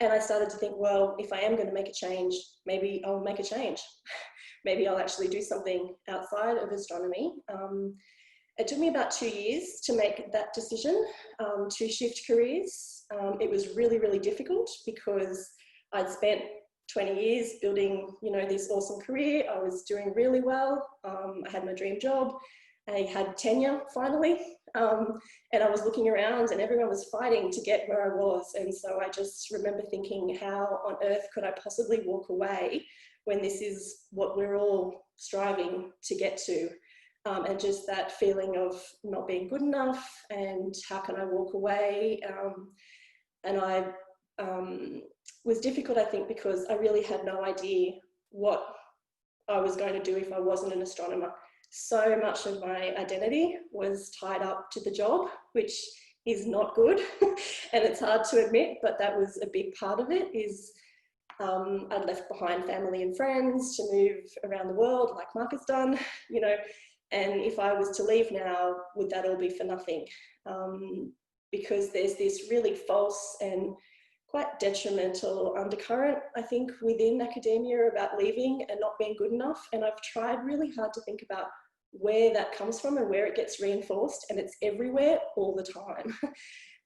And I started to think, well, if I am going to make a change, maybe I'll make a change. Maybe I'll actually do something outside of astronomy. It took me about 2 years to make that decision, to shift careers. It was really, really difficult, because I'd spent 20 years building, this awesome career. I was doing really well. I had my dream job. I had tenure finally. And I was looking around and everyone was fighting to get where I was. And so I just remember thinking, how on earth could I possibly walk away when this is what we're all striving to get to? And just that feeling of not being good enough, and how can I walk away? And I was difficult, I think, because I really had no idea what I was going to do if I wasn't an astronomer. So much of my identity was tied up to the job, which is not good. And it's hard to admit, but that was a big part of it. I'd left behind family and friends to move around the world like Mark has done, and if I was to leave now, would that all be for nothing? because there's this really false and quite detrimental undercurrent, I think, within academia about leaving and not being good enough. And I've tried really hard to think about where that comes from and where it gets reinforced, and it's everywhere all the time.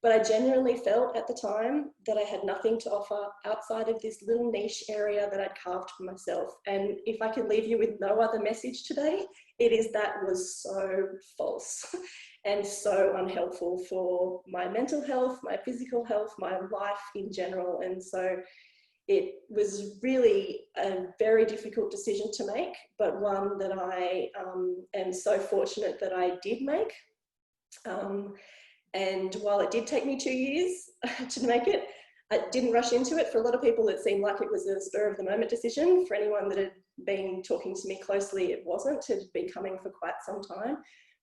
But I genuinely felt at the time that I had nothing to offer outside of this little niche area that I'd carved for myself. And if I could leave you with no other message today, it is that was so false and so unhelpful for my mental health, my physical health, my life in general. And so it was really a very difficult decision to make, but one that I am so fortunate that I did make. And while it did take me 2 years to make it, I didn't rush into it. For a lot of people, it seemed like it was a spur of the moment decision. For anyone that had been talking to me closely, it wasn't. It had been coming for quite some time.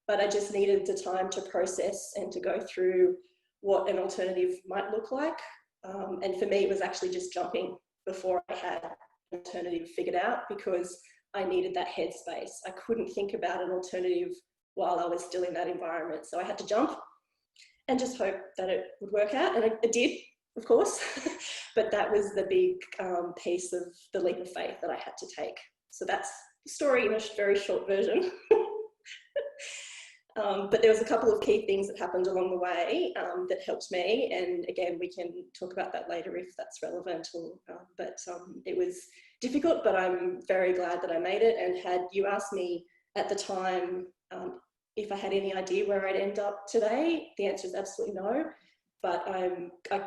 But I just needed the time to process and to go through what an alternative might look like. And for me, it was actually just jumping before I had an alternative figured out, because I needed that headspace. I couldn't think about an alternative while I was still in that environment. So I had to jump and just hope that it would work out. And it did, of course, but that was the big piece of the leap of faith that I had to take. So that's the story in a very short version. But there was a couple of key things that happened along the way that helped me. And again, we can talk about that later if that's relevant. But it was difficult, but I'm very glad that I made it. And had you asked me at the time if I had any idea where I'd end up today, the answer is absolutely no. But I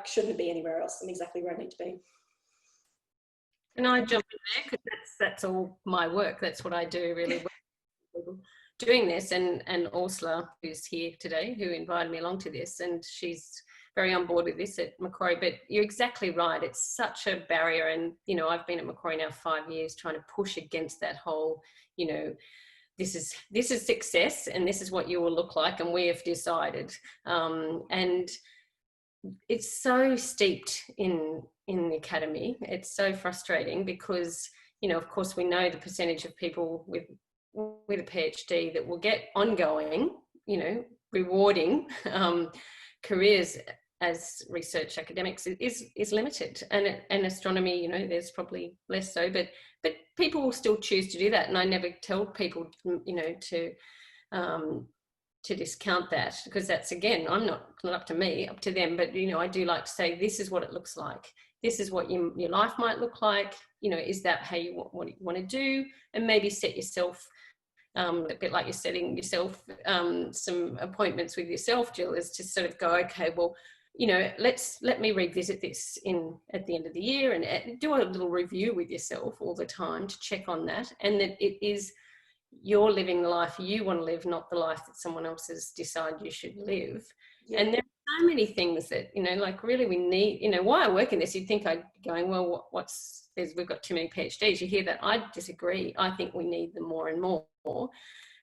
shouldn't be anywhere else. I'm exactly where I need to be. And I jump in there because that's all my work. That's what I do really well. Doing this, and Ursula, who's here today, who invited me along to this, and she's very on board with this at Macquarie. But you're exactly right. It's such a barrier. And, you know, I've been at Macquarie now 5 years trying to push against that whole, you know, this is success and this is what you will look like and we have decided. And it's so steeped in the academy. It's so frustrating because, you know, of course we know the percentage of people with a PhD that will get ongoing, you know, rewarding careers as research academics is limited. And astronomy, you know, there's probably less so, but people will still choose to do that. And I never tell people, you know, to discount that, because that's, again, not up to me, up to them. But, you know, I do like to say, this is what it looks like. This is what your life might look like. You know, is that how you want to do? And maybe set yourself, a bit like you're setting yourself some appointments with yourself, Jill, is to sort of go, okay, well, you know, let me revisit this at the end of the year, and do a little review with yourself all the time to check on that, and that it is you're living the life you want to live, not the life that someone else has decided you should live. Yeah. And there are so many things that, you know, like really we need, you know, why I work in this, you'd think I'd be going, well, we've got too many PhDs. You hear that. I disagree. I think we need them more and more.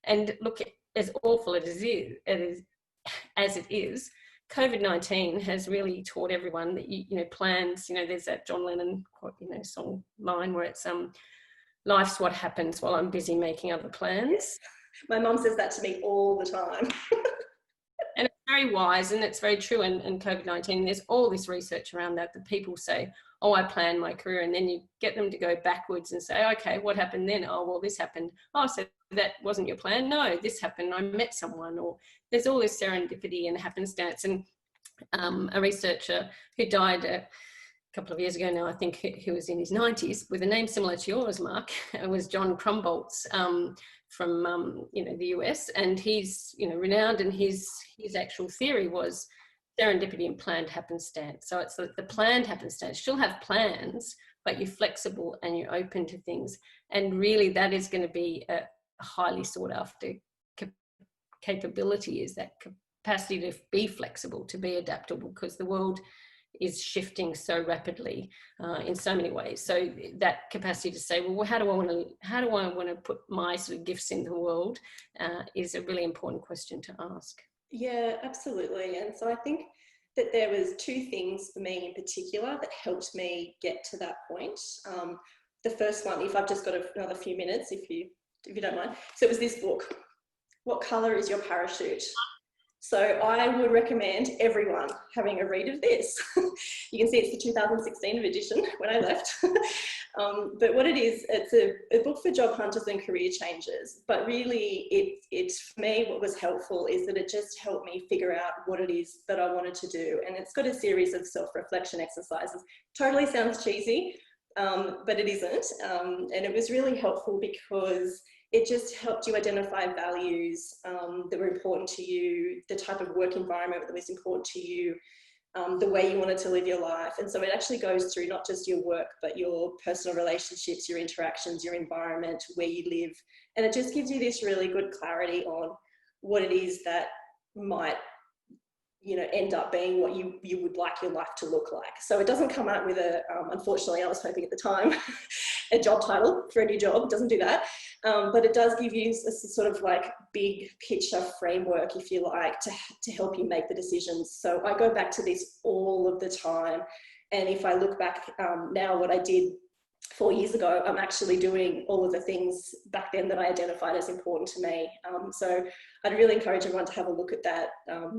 And look, as awful as it is, COVID-19 has really taught everyone that, you know, plans, you know, there's that John Lennon, you know, song line where it's, life's what happens while I'm busy making other plans. My mum says that to me all the time. And it's very wise, and it's very true. And COVID-19, there's all this research around that people say, oh, I planned my career. And then you get them to go backwards and say, okay, what happened then? Oh, well, this happened. Oh, so that wasn't your plan? No, this happened. I met someone. Or there's all this serendipity and happenstance. And a researcher who died a couple of years ago now, I think, who was in his 90s, with a name similar to yours, Mark, it was Mark Krumholz from you know, the US, and he's, you know, renowned, and his actual theory was serendipity and planned happenstance. So it's the planned happenstance. You'll have plans, but you're flexible and you're open to things, and really that is going to be a highly sought after capability, is that capacity to be flexible, to be adaptable, because the world is shifting so rapidly in so many ways. So that capacity to say, well, how do I want to put my sort of gifts in the world is a really important question to ask. Yeah, absolutely. And so I think that there was two things for me in particular that helped me get to that point. The first one, if I've just got another few minutes, if you don't mind. So it was this book, What Colour is Your Parachute? So I would recommend everyone having a read of this. You can see it's the 2016 edition when I left. But what it is, it's a book for job hunters and career changers. But really, it's for me, what was helpful is that it just helped me figure out what it is that I wanted to do. And it's got a series of self-reflection exercises. Totally sounds cheesy, but it isn't. And it was really helpful because it just helped you identify values that were important to you, the type of work environment that was important to you, the way you wanted to live your life. And so it actually goes through not just your work, but your personal relationships, your interactions, your environment, where you live. And it just gives you this really good clarity on what it is that might, you know, end up being what you would like your life to look like. So it doesn't come out with a, unfortunately, I was hoping at the time, a job title for a new job. It doesn't do that. But it does give you a sort of like big picture framework, if you like, to help you make the decisions. So I go back to this all of the time. And if I look back now, what I did 4 years ago, I'm actually doing all of the things back then that I identified as important to me. So I'd really encourage everyone to have a look at that,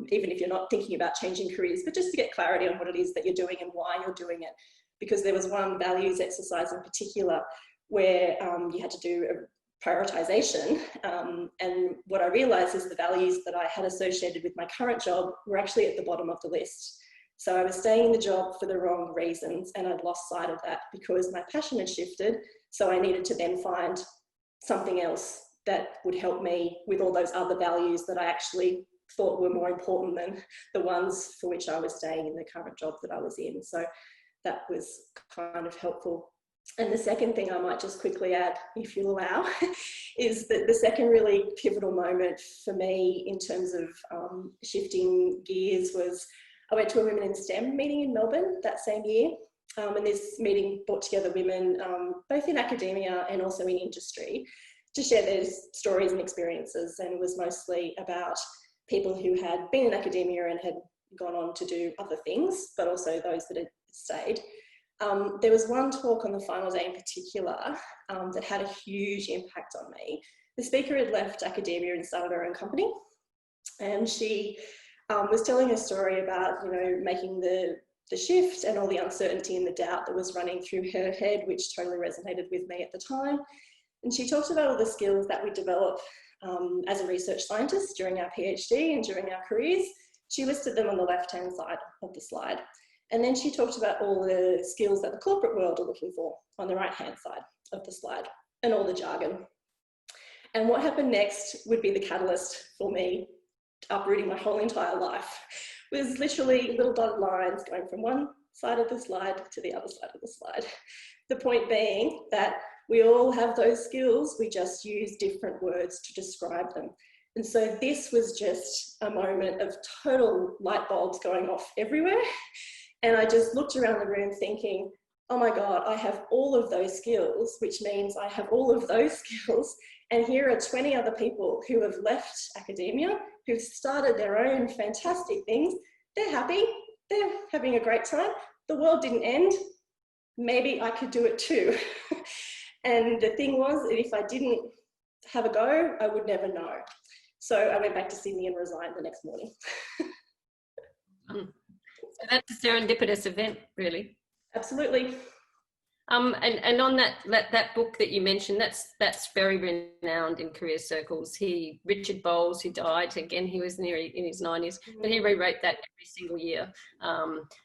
even if you're not thinking about changing careers, but just to get clarity on what it is that you're doing and why you're doing it. Because there was one values exercise in particular where you had to do a prioritization. And what I realized is the values that I had associated with my current job were actually at the bottom of the list. So I was staying in the job for the wrong reasons, and I'd lost sight of that because my passion had shifted. So I needed to then find something else that would help me with all those other values that I actually thought were more important than the ones for which I was staying in the current job that I was in. So that was kind of helpful. And the second thing I might just quickly add, if you'll allow, is that the second really pivotal moment for me in terms of shifting gears was I went to a Women in STEM meeting in Melbourne that same year. And this meeting brought together women, both in academia and also in industry, to share their stories and experiences. And it was mostly about people who had been in academia and had gone on to do other things, but also those that had stayed. There was one talk on the final day in particular that had a huge impact on me. The speaker had left academia and started her own company. And she was telling a story about, you know, making the shift and all the uncertainty and the doubt that was running through her head, which totally resonated with me at the time. And she talked about all the skills that we develop as a research scientist during our PhD and during our careers. She listed them on the left-hand side of the slide. And then she talked about all the skills that the corporate world are looking for on the right-hand side of the slide and all the jargon. And what happened next would be the catalyst for me uprooting my whole entire life. It was literally little dotted lines going from one side of the slide to the other side of the slide. The point being that we all have those skills, we just use different words to describe them. And so this was just a moment of total light bulbs going off everywhere. And I just looked around the room thinking, oh my God, I have all of those skills, which means I have all of those skills. And here are 20 other people who have left academia, who've started their own fantastic things. They're happy, they're having a great time. The world didn't end. Maybe I could do it too. And the thing was that if I didn't have a go, I would never know. So I went back to Sydney and resigned the next morning. So that's a serendipitous event, really. Absolutely. And on that book that you mentioned, that's very renowned in career circles. Richard Bowles, who died, again, he was in his 90s, but he rewrote that every single year.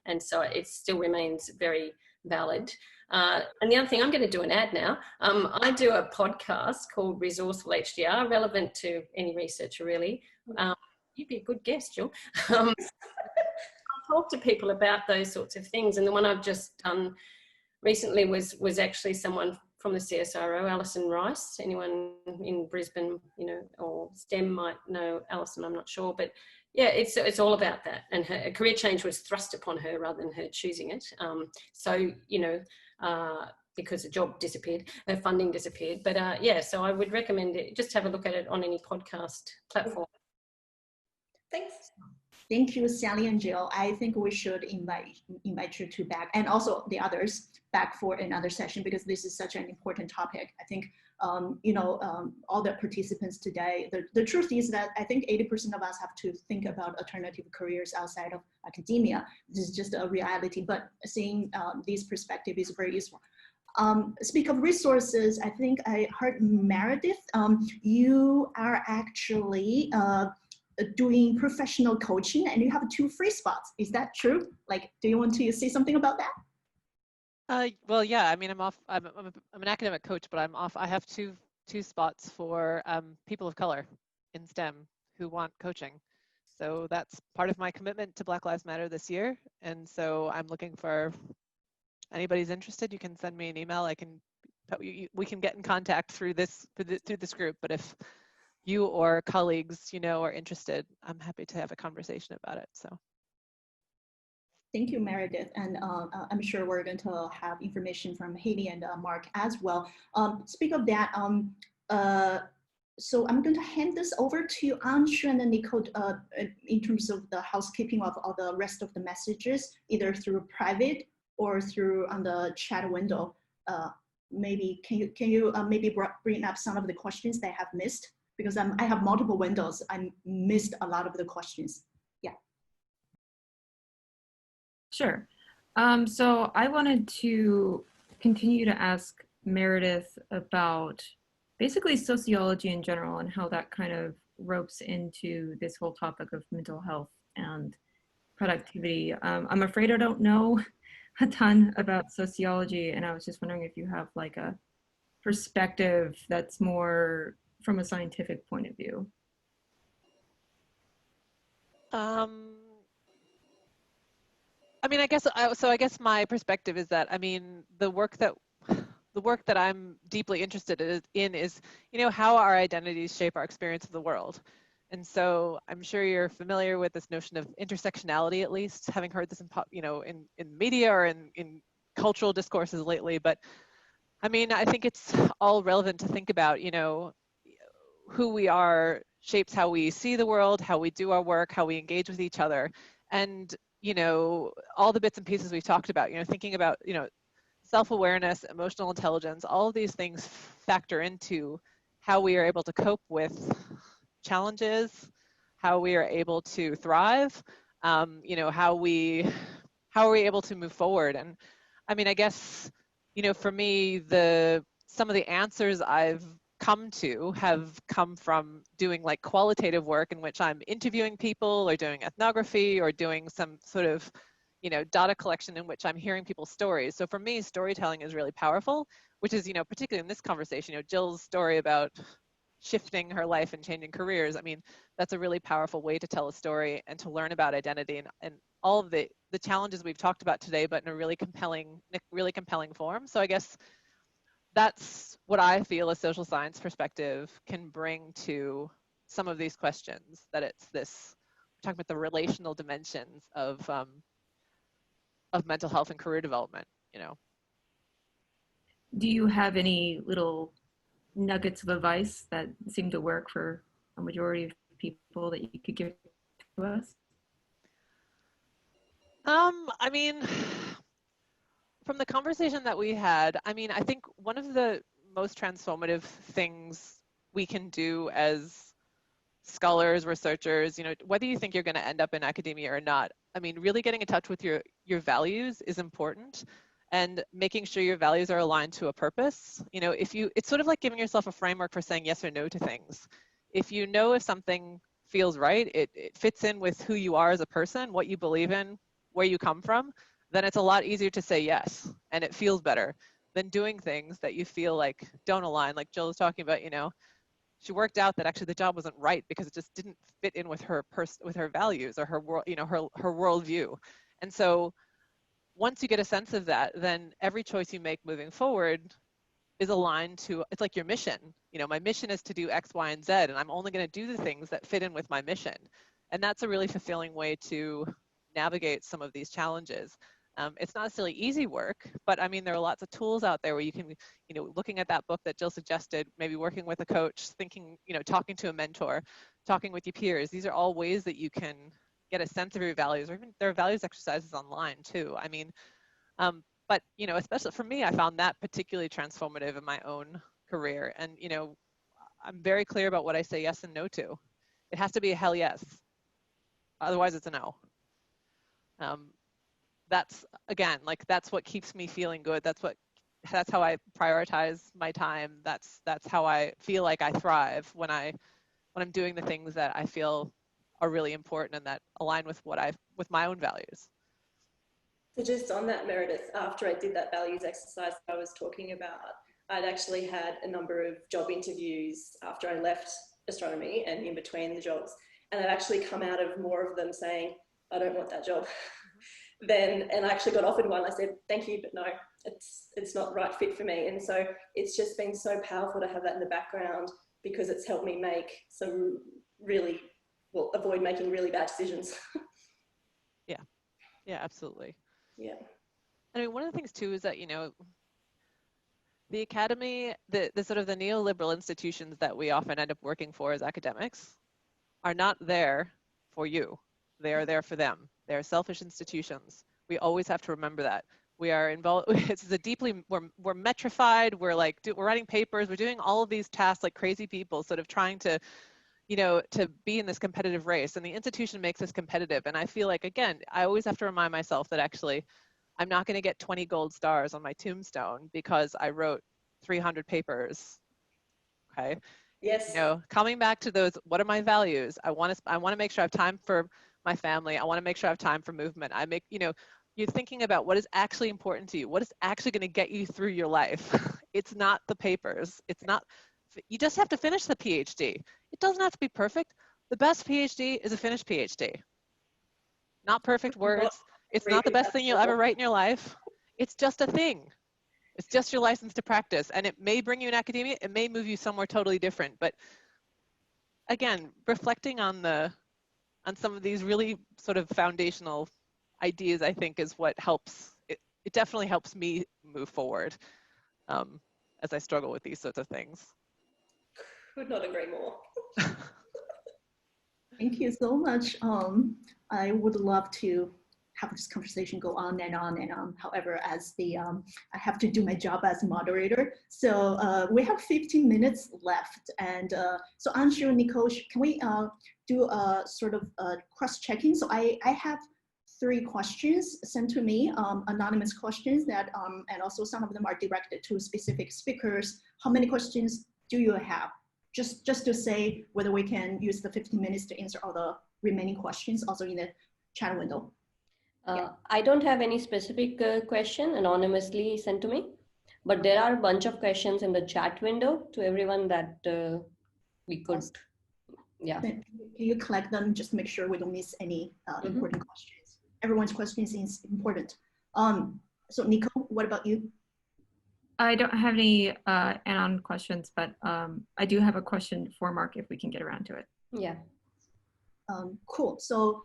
And so it still remains very valid. And the other thing, I'm going to do an ad now. I do a podcast called Resourceful HDR, relevant to any researcher, really. You'd be a good guest, Jill. I'll talk to people about those sorts of things. And the one I've just done recently was actually someone from the CSIRO, Alison Rice. Anyone in Brisbane, or STEM might know Alison, I'm not sure. But yeah, it's all about that. And her career change was thrust upon her rather than her choosing it. Because the job disappeared, her funding disappeared. But so I would recommend it. Just have a look at it on any podcast platform. Thanks. Thank you, Sally and Jill. I think we should invite you two back, and also the others back for another session, because this is such an important topic. I think all the participants today, the truth is that I think 80% of us have to think about alternative careers outside of academia. This is just a reality, but seeing this perspective is very useful. Speak of resources, I think I heard Meredith, you are actually doing professional coaching and you have 2 free spots. Is that true? Like, do you want to say something about that? Well, yeah, I mean, I'm an academic coach, but I'm off. I have two spots for people of color in STEM who want coaching. So that's part of my commitment to Black Lives Matter this year. And so I'm looking for anybody's interested. You can send me an email. We can get in contact through this group. But if you or colleagues, are interested, I'm happy to have a conversation about it. So. Thank you, Meredith. And I'm sure we're going to have information from Hayley and Mark as well. Speak of that, so I'm going to hand this over to Anshu and Nicole in terms of the housekeeping of all the rest of the messages, either through private or through on the chat window. Maybe can you maybe bring up some of the questions that I have missed? Because I have multiple windows. I missed a lot of the questions. Yeah. Sure. So I wanted to continue to ask Meredith about basically sociology in general and how that kind of ropes into this whole topic of mental health and productivity. I'm afraid I don't know a ton about sociology, and I was just wondering if you have like a perspective that's more from a scientific point of view. I mean, I guess my perspective is that, I mean, the work that I'm deeply interested in is, how our identities shape our experience of the world. And so I'm sure you're familiar with this notion of intersectionality, at least, having heard this in media or in cultural discourses lately. But I mean, I think it's all relevant to think about, who we are shapes how we see the world, how we do our work, how we engage with each other. And all the bits and pieces we've talked about, thinking about, self-awareness, emotional intelligence, all of these things factor into how we are able to cope with challenges, how we are able to thrive, how are we able to move forward. And I mean, I guess, for me, some of the answers I've come to have come from doing like qualitative work in which I'm interviewing people or doing ethnography or doing some sort of, data collection in which I'm hearing people's stories. So for me, storytelling is really powerful, which is, particularly in this conversation, Jill's story about shifting her life and changing careers. I mean, that's a really powerful way to tell a story and to learn about identity and all of the challenges we've talked about today, but in a really compelling form. So I guess that's what I feel a social science perspective can bring to some of these questions, that it's this, we're talking about the relational dimensions of mental health and career development, Do you have any little nuggets of advice that seem to work for a majority of people that you could give to us? I mean, from the conversation that we had, I mean, I think one of the most transformative things we can do as scholars, researchers, whether you think you're going to end up in academia or not, I mean, really getting in touch with your values is important, and making sure your values are aligned to a purpose. It's sort of like giving yourself a framework for saying yes or no to things. If if something feels right, it fits in with who you are as a person, what you believe in, where you come from, then it's a lot easier to say yes, and it feels better than doing things that you feel like don't align. Like Jill was talking about, she worked out that actually the job wasn't right because it just didn't fit in with her values or her world, her worldview. And so once you get a sense of that, then every choice you make moving forward is aligned to, it's like your mission. My mission is to do X, Y, and Z, and I'm only going to do the things that fit in with my mission. And that's a really fulfilling way to navigate some of these challenges. It's not necessarily easy work, but I mean, there are lots of tools out there where you can, looking at that book that Jill suggested, maybe working with a coach, thinking, talking to a mentor, talking with your peers. These are all ways that you can get a sense of your values, or even there are values exercises online too. I mean, but, you know, especially for me, I found that particularly transformative in my own career. And, you know, I'm very clear about what I say yes and no to. It has to be a hell yes. Otherwise it's a no. That's, again, like, that's what keeps me feeling good. That's how I prioritize my time. That's how I feel like I thrive when I'm doing the things that I feel are really important and that align with with my own values. So just on that, Meredith, after I did that values exercise I was talking about, I'd actually had a number of job interviews after I left astronomy and in between the jobs. And I'd actually come out of more of them saying, I don't want that job. And I actually got offered one. I said, thank you, but no, it's not the right fit for me. And so it's just been so powerful to have that in the background, because it's helped me make some really, well, avoid making really bad decisions. Yeah, absolutely. Yeah. I mean, one of the things too is that, you know, the academy, the sort of the neoliberal institutions that we often end up working for as academics are not there for you. They are there for them. They are selfish institutions. We always have to remember that. We are involved, it's a deeply, we're metrified, we're like, we're writing papers, we're doing all of these tasks like crazy people, sort of trying to, you know, to be in this competitive race, and the institution makes us competitive. And I feel like, again, I always have to remind myself that actually I'm not going to get 20 gold stars on my tombstone because I wrote 300 papers. Okay. Yes. You know, coming back to those, what are my values? I want to make sure I have time for my family. I want to make sure I have time for movement. You know, you're thinking about what is actually important to you. What is actually going to get you through your life? It's not the papers. It's not, you just have to finish the PhD. It doesn't have to be perfect. The best PhD is a finished PhD. Not perfect words. It's not the best thing you'll ever write in your life. It's just a thing. It's just your license to practice. And it may bring you in academia. It may move you somewhere totally different. But again, reflecting on some of these really sort of foundational ideas, I think, is what helps. It definitely helps me move forward as I struggle with these sorts of things. Could not agree more. Thank you so much. I would love to have this conversation go on and on and on. However, as I have to do my job as a moderator. So we have 15 minutes left. And so Anshu, Nicole, can we do a sort of cross-checking? So I have 3 questions sent to me, anonymous questions that, and also some of them are directed to specific speakers. How many questions do you have? Just to say whether we can use the 15 minutes to answer all the remaining questions also in the chat window. Yeah. I don't have any specific question anonymously sent to me, but there are a bunch of questions in the chat window to everyone that we could, yeah. Can you collect them just to make sure we don't miss any important questions? Everyone's questions is important. So Nico, what about you? I don't have any anon questions, but I do have a question for Mark if we can get around to it. Yeah. Cool. So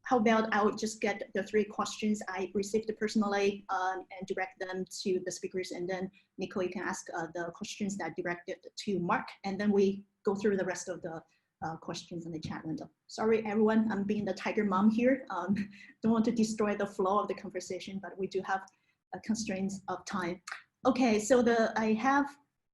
how about I would just get the 3 questions I received personally and direct them to the speakers, and then Nico, you can ask the questions that directed to Mark, and then we go through the rest of the questions in the chat window. Sorry, everyone, I'm being the tiger mom here. Don't want to destroy the flow of the conversation, but we do have constraints of time. Okay, so I have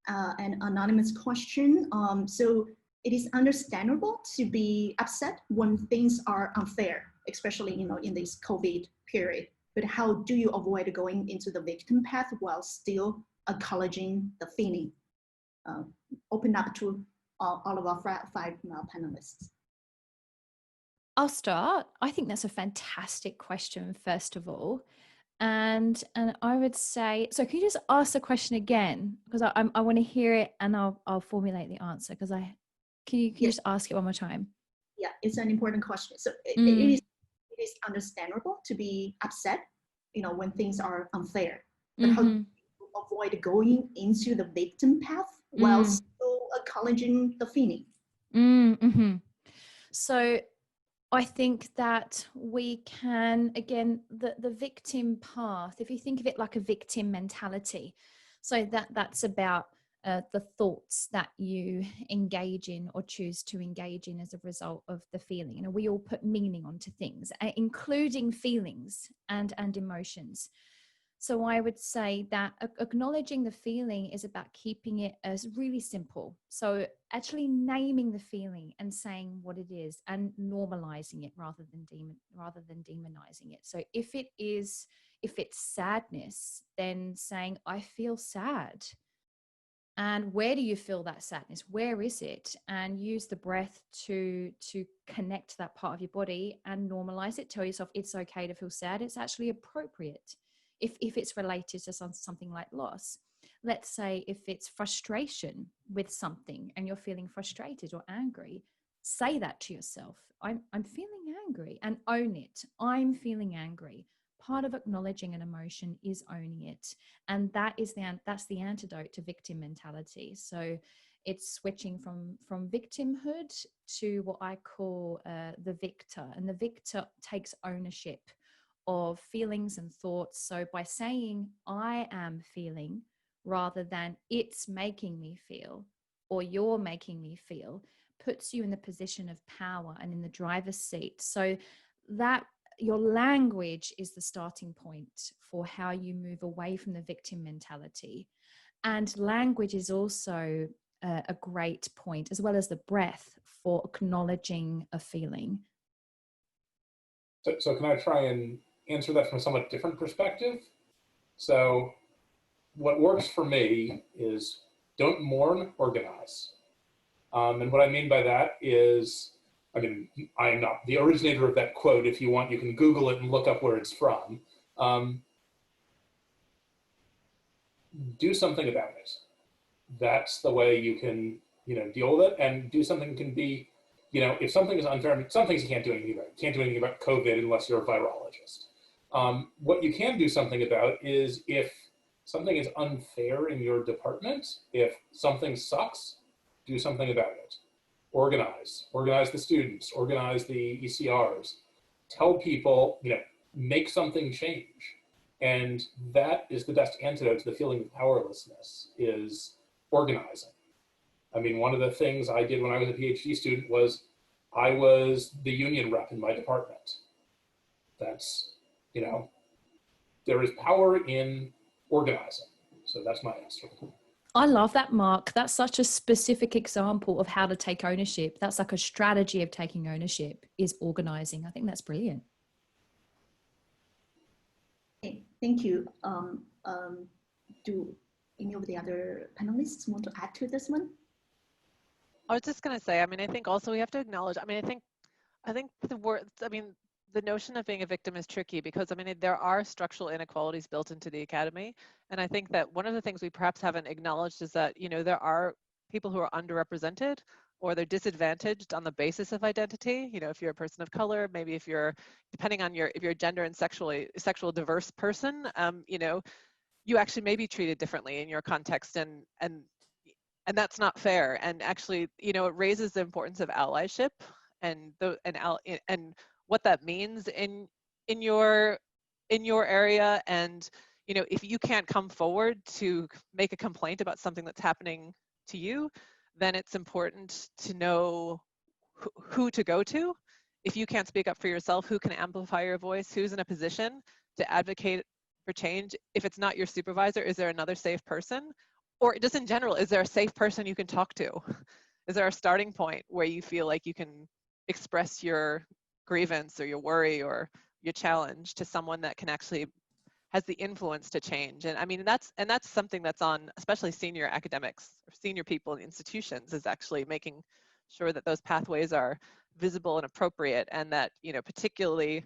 an anonymous question. So it is understandable to be upset when things are unfair, especially in this COVID period. But how do you avoid going into the victim path while still acknowledging the feeling? Open up to all of our 5 panelists. I'll start. I think that's a fantastic question, first of all. And I would say, so can you just ask the question again? Because I want to hear it and I'll formulate the answer, because can you just ask it one more time? Yeah, it's an important question. So it is understandable to be upset, when things are unfair. But how do you avoid going into the victim path while still acknowledging the feeling? So I think that we can, again, the victim path, if you think of it like a victim mentality, so that's about the thoughts that you engage in or choose to engage in as a result of the feeling. You know, we all put meaning onto things, including feelings and emotions. So I would say that acknowledging the feeling is about keeping it as really simple. So actually naming the feeling and saying what it is and normalizing it rather than demonizing it. So if it's sadness, then saying, I feel sad. And where do you feel that sadness? Where is it? And use the breath to connect that part of your body and normalize it. Tell yourself it's okay to feel sad. It's actually appropriate. If it's related to something like loss. Let's say if it's frustration with something and you're feeling frustrated or angry, say that to yourself. I'm feeling angry, and own it. I'm feeling angry. Part of acknowledging an emotion is owning it. And that's the antidote to victim mentality. So it's switching from victimhood to what I call the victor. And the victor takes ownership of feelings and thoughts. So by saying I am feeling rather than it's making me feel or you're making me feel, puts you in the position of power and in the driver's seat. So that your language is the starting point for how you move away from the victim mentality. And language is also a great point, as well as the breath, for acknowledging a feeling. So can I try and answer that from a somewhat different perspective? So what works for me is don't mourn, organize. And what I mean by that is, I mean, I am not the originator of that quote. If you want, you can Google it and look up where it's from. Do something about it. That's the way you can, deal with it. And do something can be, if something is unfair, I mean, some things you can't do anything about. You can't do anything about COVID unless you're a virologist. What you can do something about is if something is unfair in your department, if something sucks, do something about it. Organize the students, organize the ECRs, tell people, make something change. And that is the best antidote to the feeling of powerlessness, is organizing. I mean, one of the things I did when I was a PhD student was I was the union rep in my department. That's, there is power in organizing. So that's my answer. I love that, Mark. That's such a specific example of how to take ownership. That's like a strategy of taking ownership, is organizing. I think that's brilliant. Okay, thank you. Do any of the other panelists want to add to this one? I was just going to say, I mean, I think also we have to acknowledge, I think the notion of being a victim is tricky because, there are structural inequalities built into the academy. And I think that one of the things we perhaps haven't acknowledged is that, there are people who are underrepresented or they're disadvantaged on the basis of identity. If you're a person of color, maybe if you're, depending on if you're a gender and sexual diverse person, you actually may be treated differently in your context, and that's not fair. And actually, it raises the importance of allyship and what that means in your area. And if you can't come forward to make a complaint about something that's happening to you, then it's important to know who to go to. If you can't speak up for yourself, who can amplify your voice? Who's in a position to advocate for change? If it's not your supervisor, is there another safe person? Or just in general, is there a safe person you can talk to? Is there a starting point where you feel like you can express your grievance or your worry or your challenge to someone that can actually has the influence to change? And that's something that's on especially senior academics or senior people in institutions, is actually making sure that those pathways are visible and appropriate, and that particularly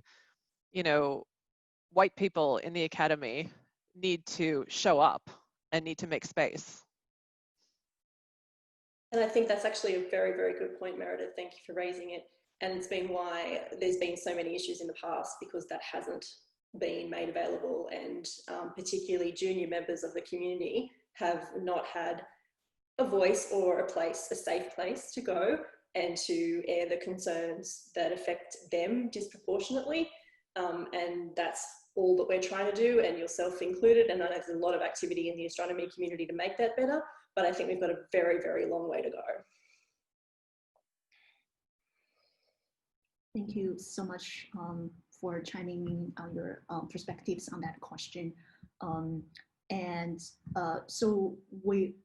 white people in the academy need to show up and need to make space. And I think that's actually a very, very good point, Meredith. Thank you for raising it. And it's been why there's been so many issues in the past, because that hasn't been made available, and particularly junior members of the community have not had a voice or a safe place to go and to air the concerns that affect them disproportionately. And that's all that we're trying to do, and yourself included. And I know there's a lot of activity in the astronomy community to make that better, but I think we've got a very, very long way to go. Thank you so much for chiming in on your perspectives on that question. So we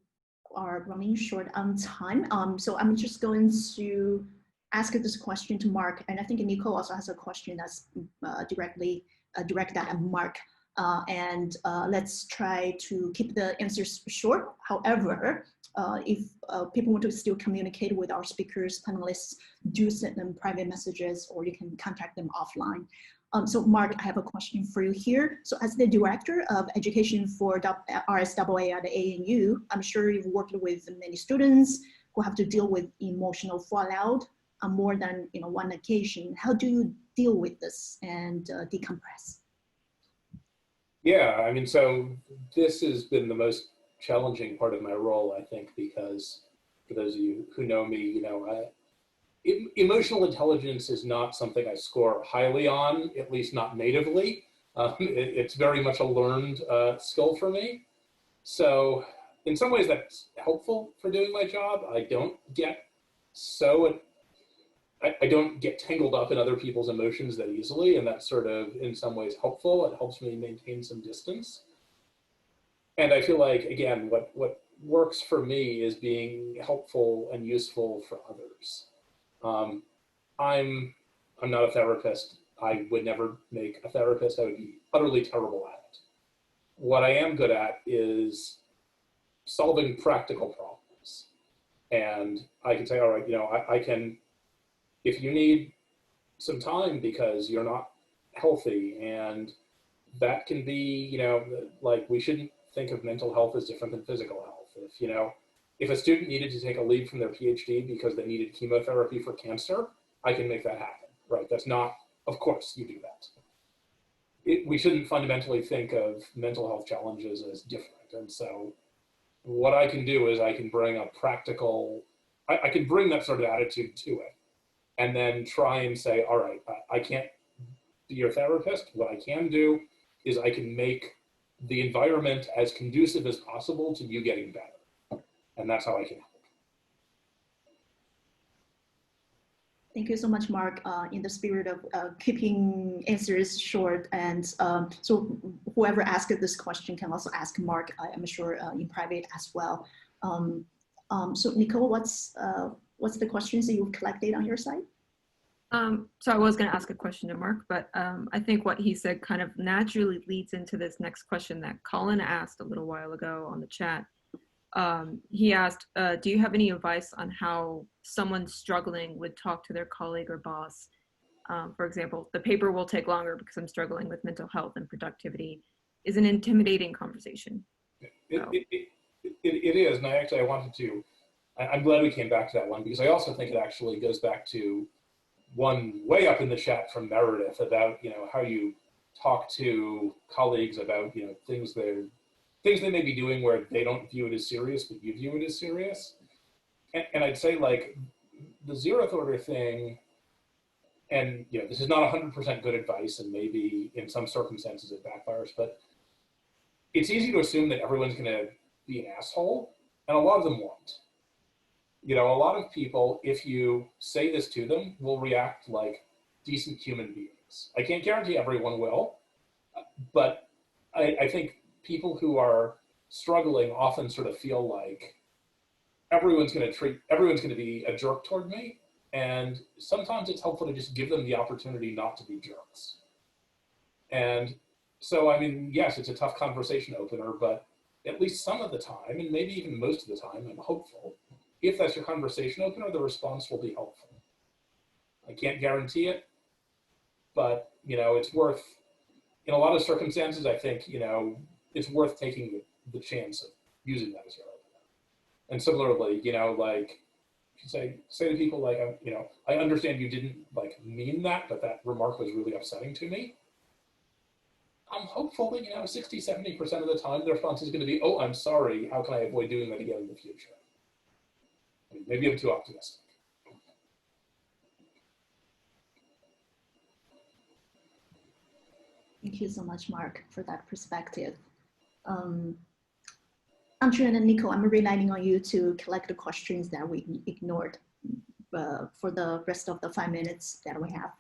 are running short on time. So I'm just going to ask this question to Mark, and I think Nicole also has a question that's directly directed at Mark. Let's try to keep the answers short. However, if people want to still communicate with our speakers, panelists, do send them private messages, or you can contact them offline. So Mark, I have a question for you here. So as the Director of Education for RSAA at the ANU, I'm sure you've worked with many students who have to deal with emotional fallout on more than one occasion. How do you deal with this and decompress? Yeah, I mean, so this has been the most challenging part of my role, I think, because for those of you who know me, emotional intelligence is not something I score highly on, at least not natively. It's very much a learned skill for me. So in some ways that's helpful for doing my job. I don't get tangled up in other people's emotions that easily, and that's sort of in some ways helpful. It helps me maintain some distance. And I feel like, again, what works for me is being helpful and useful for others. I'm not a therapist. I would never make a therapist. I would be utterly terrible at it. What I am good at is solving practical problems. And I can say, all right, I can, if you need some time because you're not healthy, and that can be, like, we shouldn't think of mental health as different than physical health. If a student needed to take a leave from their PhD because they needed chemotherapy for cancer, I can make that happen, right? That's not, of course you do that. We shouldn't fundamentally think of mental health challenges as different. And so what I can do is I can bring a practical, I can bring that sort of attitude to it, and then try and say, all right, I can't be your therapist. What I can do is I can make the environment as conducive as possible to you getting better. And that's how I can help. Thank you so much, Mark, in the spirit of keeping answers short. And so whoever asked this question can also ask Mark, I'm sure, in private as well. So Nicole, what's the questions that you've collected on your side? So I was going to ask a question to Mark, but I think what he said kind of naturally leads into this next question that Colin asked a little while ago on the chat. He asked, do you have any advice on how someone struggling would talk to their colleague or boss? For example, the paper will take longer because I'm struggling with mental health and productivity is an intimidating conversation. It is, and I wanted to, I'm glad we came back to that one, because I also think it actually goes back to one way up in the chat from Meredith about, how you talk to colleagues about, things they may be doing where they don't view it as serious, but you view it as serious. And I'd say, like, the zeroth order thing, and this is not 100% good advice, and maybe in some circumstances it backfires, but it's easy to assume that everyone's going to be an asshole, and a lot of them won't. A lot of people, if you say this to them, will react like decent human beings. I can't guarantee everyone will, but I think people who are struggling often sort of feel like everyone's going to be a jerk toward me. And sometimes it's helpful to just give them the opportunity not to be jerks. And so, I mean, yes, it's a tough conversation opener, but at least some of the time, and maybe even most of the time, I'm hopeful, if that's your conversation opener, the response will be helpful. I can't guarantee it, but, it's worth, in a lot of circumstances, I think, it's worth taking the chance of using that as your opener. And similarly, like, say to people like, I understand you didn't mean that, but that remark was really upsetting to me. I'm hopeful that, 60, 70% of the time, the response is going to be, oh, I'm sorry. How can I avoid doing that again in the future? I mean, maybe I'm too optimistic. Thank you so much, Mark, for that perspective. Andrew and Nico, I'm relying on you to collect the questions that we ignored for the rest of the 5 minutes that we have.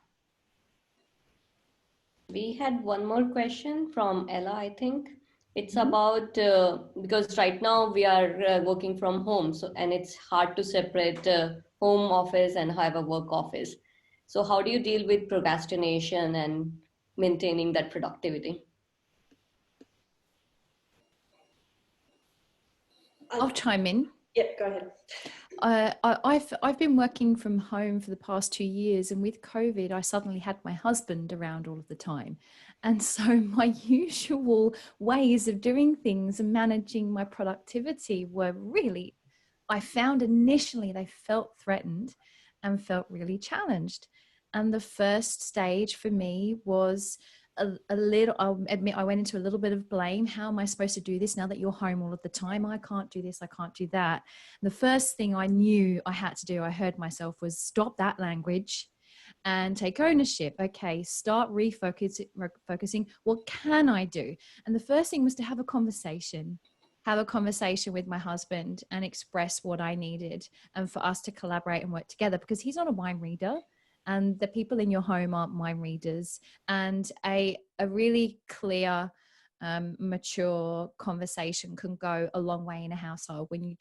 We had one more question from Ella, I think. It's about, because right now we are working from home, so and it's hard to separate home office and have a work office. So how do you deal with procrastination and maintaining that productivity? I'll chime in. Yep, go ahead. I've been working from home for the past 2 years, and with COVID, I suddenly had my husband around all of the time. And so my usual ways of doing things and managing my productivity were really, I found initially they felt threatened and felt really challenged. And the first stage for me was a little, I'll admit, I went into a little bit of blame. How am I supposed to do this now that you're home all of the time? I can't do this, I can't do that. And the first thing I knew I had to do, I heard myself, was stop that language and take ownership. Okay, start refocusing. What can I do? And the first thing was to have a conversation with my husband and express what I needed, and for us to collaborate and work together, because he's not a mind reader. And the people in your home aren't mind readers. And a really clear, mature conversation can go a long way in a household when you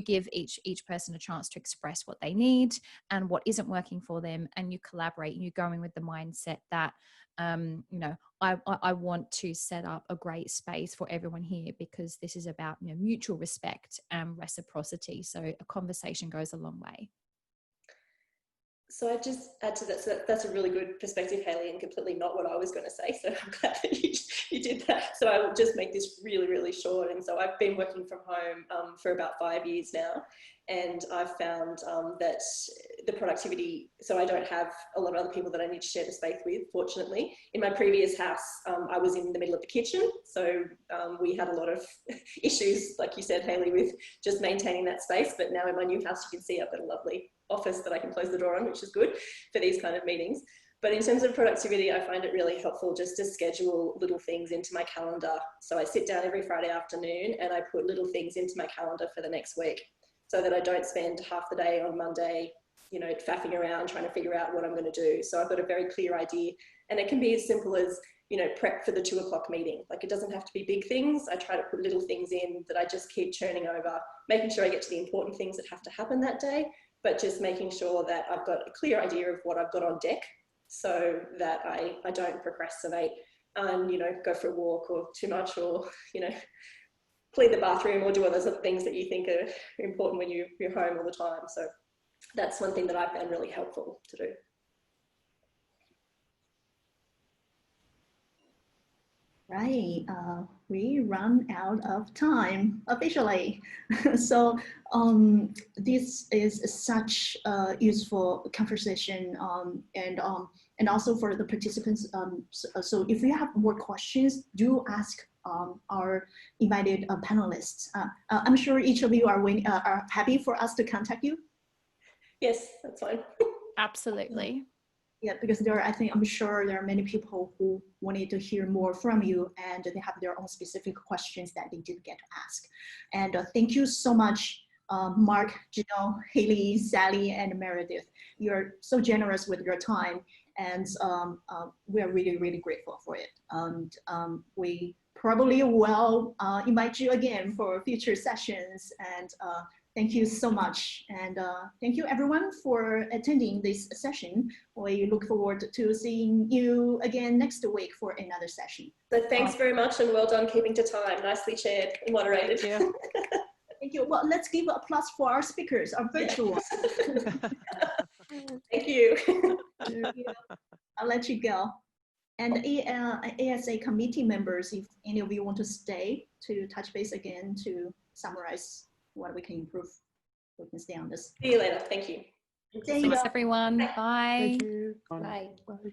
give each person a chance to express what they need and what isn't working for them, and you collaborate and you go in with the mindset that I want to set up a great space for everyone here, because this is about mutual respect and reciprocity. So a conversation goes a long way. So I just add to that, so that's a really good perspective, Hayley, and completely not what I was going to say. So I'm glad that you did that. So I will just make this really, really short. And so I've been working from home for about 5 years now. And I've found that the productivity, so I don't have a lot of other people that I need to share the space with, fortunately. In my previous house, I was in the middle of the kitchen. So we had a lot of issues, like you said, Hayley, with just maintaining that space. But now in my new house, you can see I've got a lovely office that I can close the door on, which is good for these kind of meetings. But in terms of productivity, I find it really helpful just to schedule little things into my calendar. So I sit down every Friday afternoon and I put little things into my calendar for the next week, so that I don't spend half the day on Monday, faffing around trying to figure out what I'm going to do. So I've got a very clear idea, and it can be as simple as, prep for the 2 o'clock meeting. Like, it doesn't have to be big things. I try to put little things in that I just keep churning over, making sure I get to the important things that have to happen that day, but just making sure that I've got a clear idea of what I've got on deck, so that I don't procrastinate and, go for a walk or too much, or, clean the bathroom or do other things that you think are important when you're home all the time. So that's one thing that I found really helpful to do. Right, we run out of time officially. So this is such a useful conversation, and also for the participants. So if you have more questions, do ask our invited panelists. I'm sure each of you are happy for us to contact you. Yes, that's fine. Absolutely. Yeah, because I'm sure there are many people who wanted to hear more from you, and they have their own specific questions that they didn't get to ask. And thank you so much, Mark, Jill, Hayley, Sally, and Meredith. You're so generous with your time, and we are really, really grateful for it. And we probably will invite you again for future sessions. And thank you so much. And thank you everyone for attending this session. We look forward to seeing you again next week for another session. So thanks very much, and well done keeping to time. Nicely chaired and moderated. Thank you. Thank you. Well, let's give applause for our speakers, our virtual. Thank you. Thank you. I'll let you go. And ASA committee members, if any of you want to stay to touch base again to summarize what we can improve, we can stay on this. See you later. Thank you. Thanks everyone. Bye. Thank you. Bye. Bye.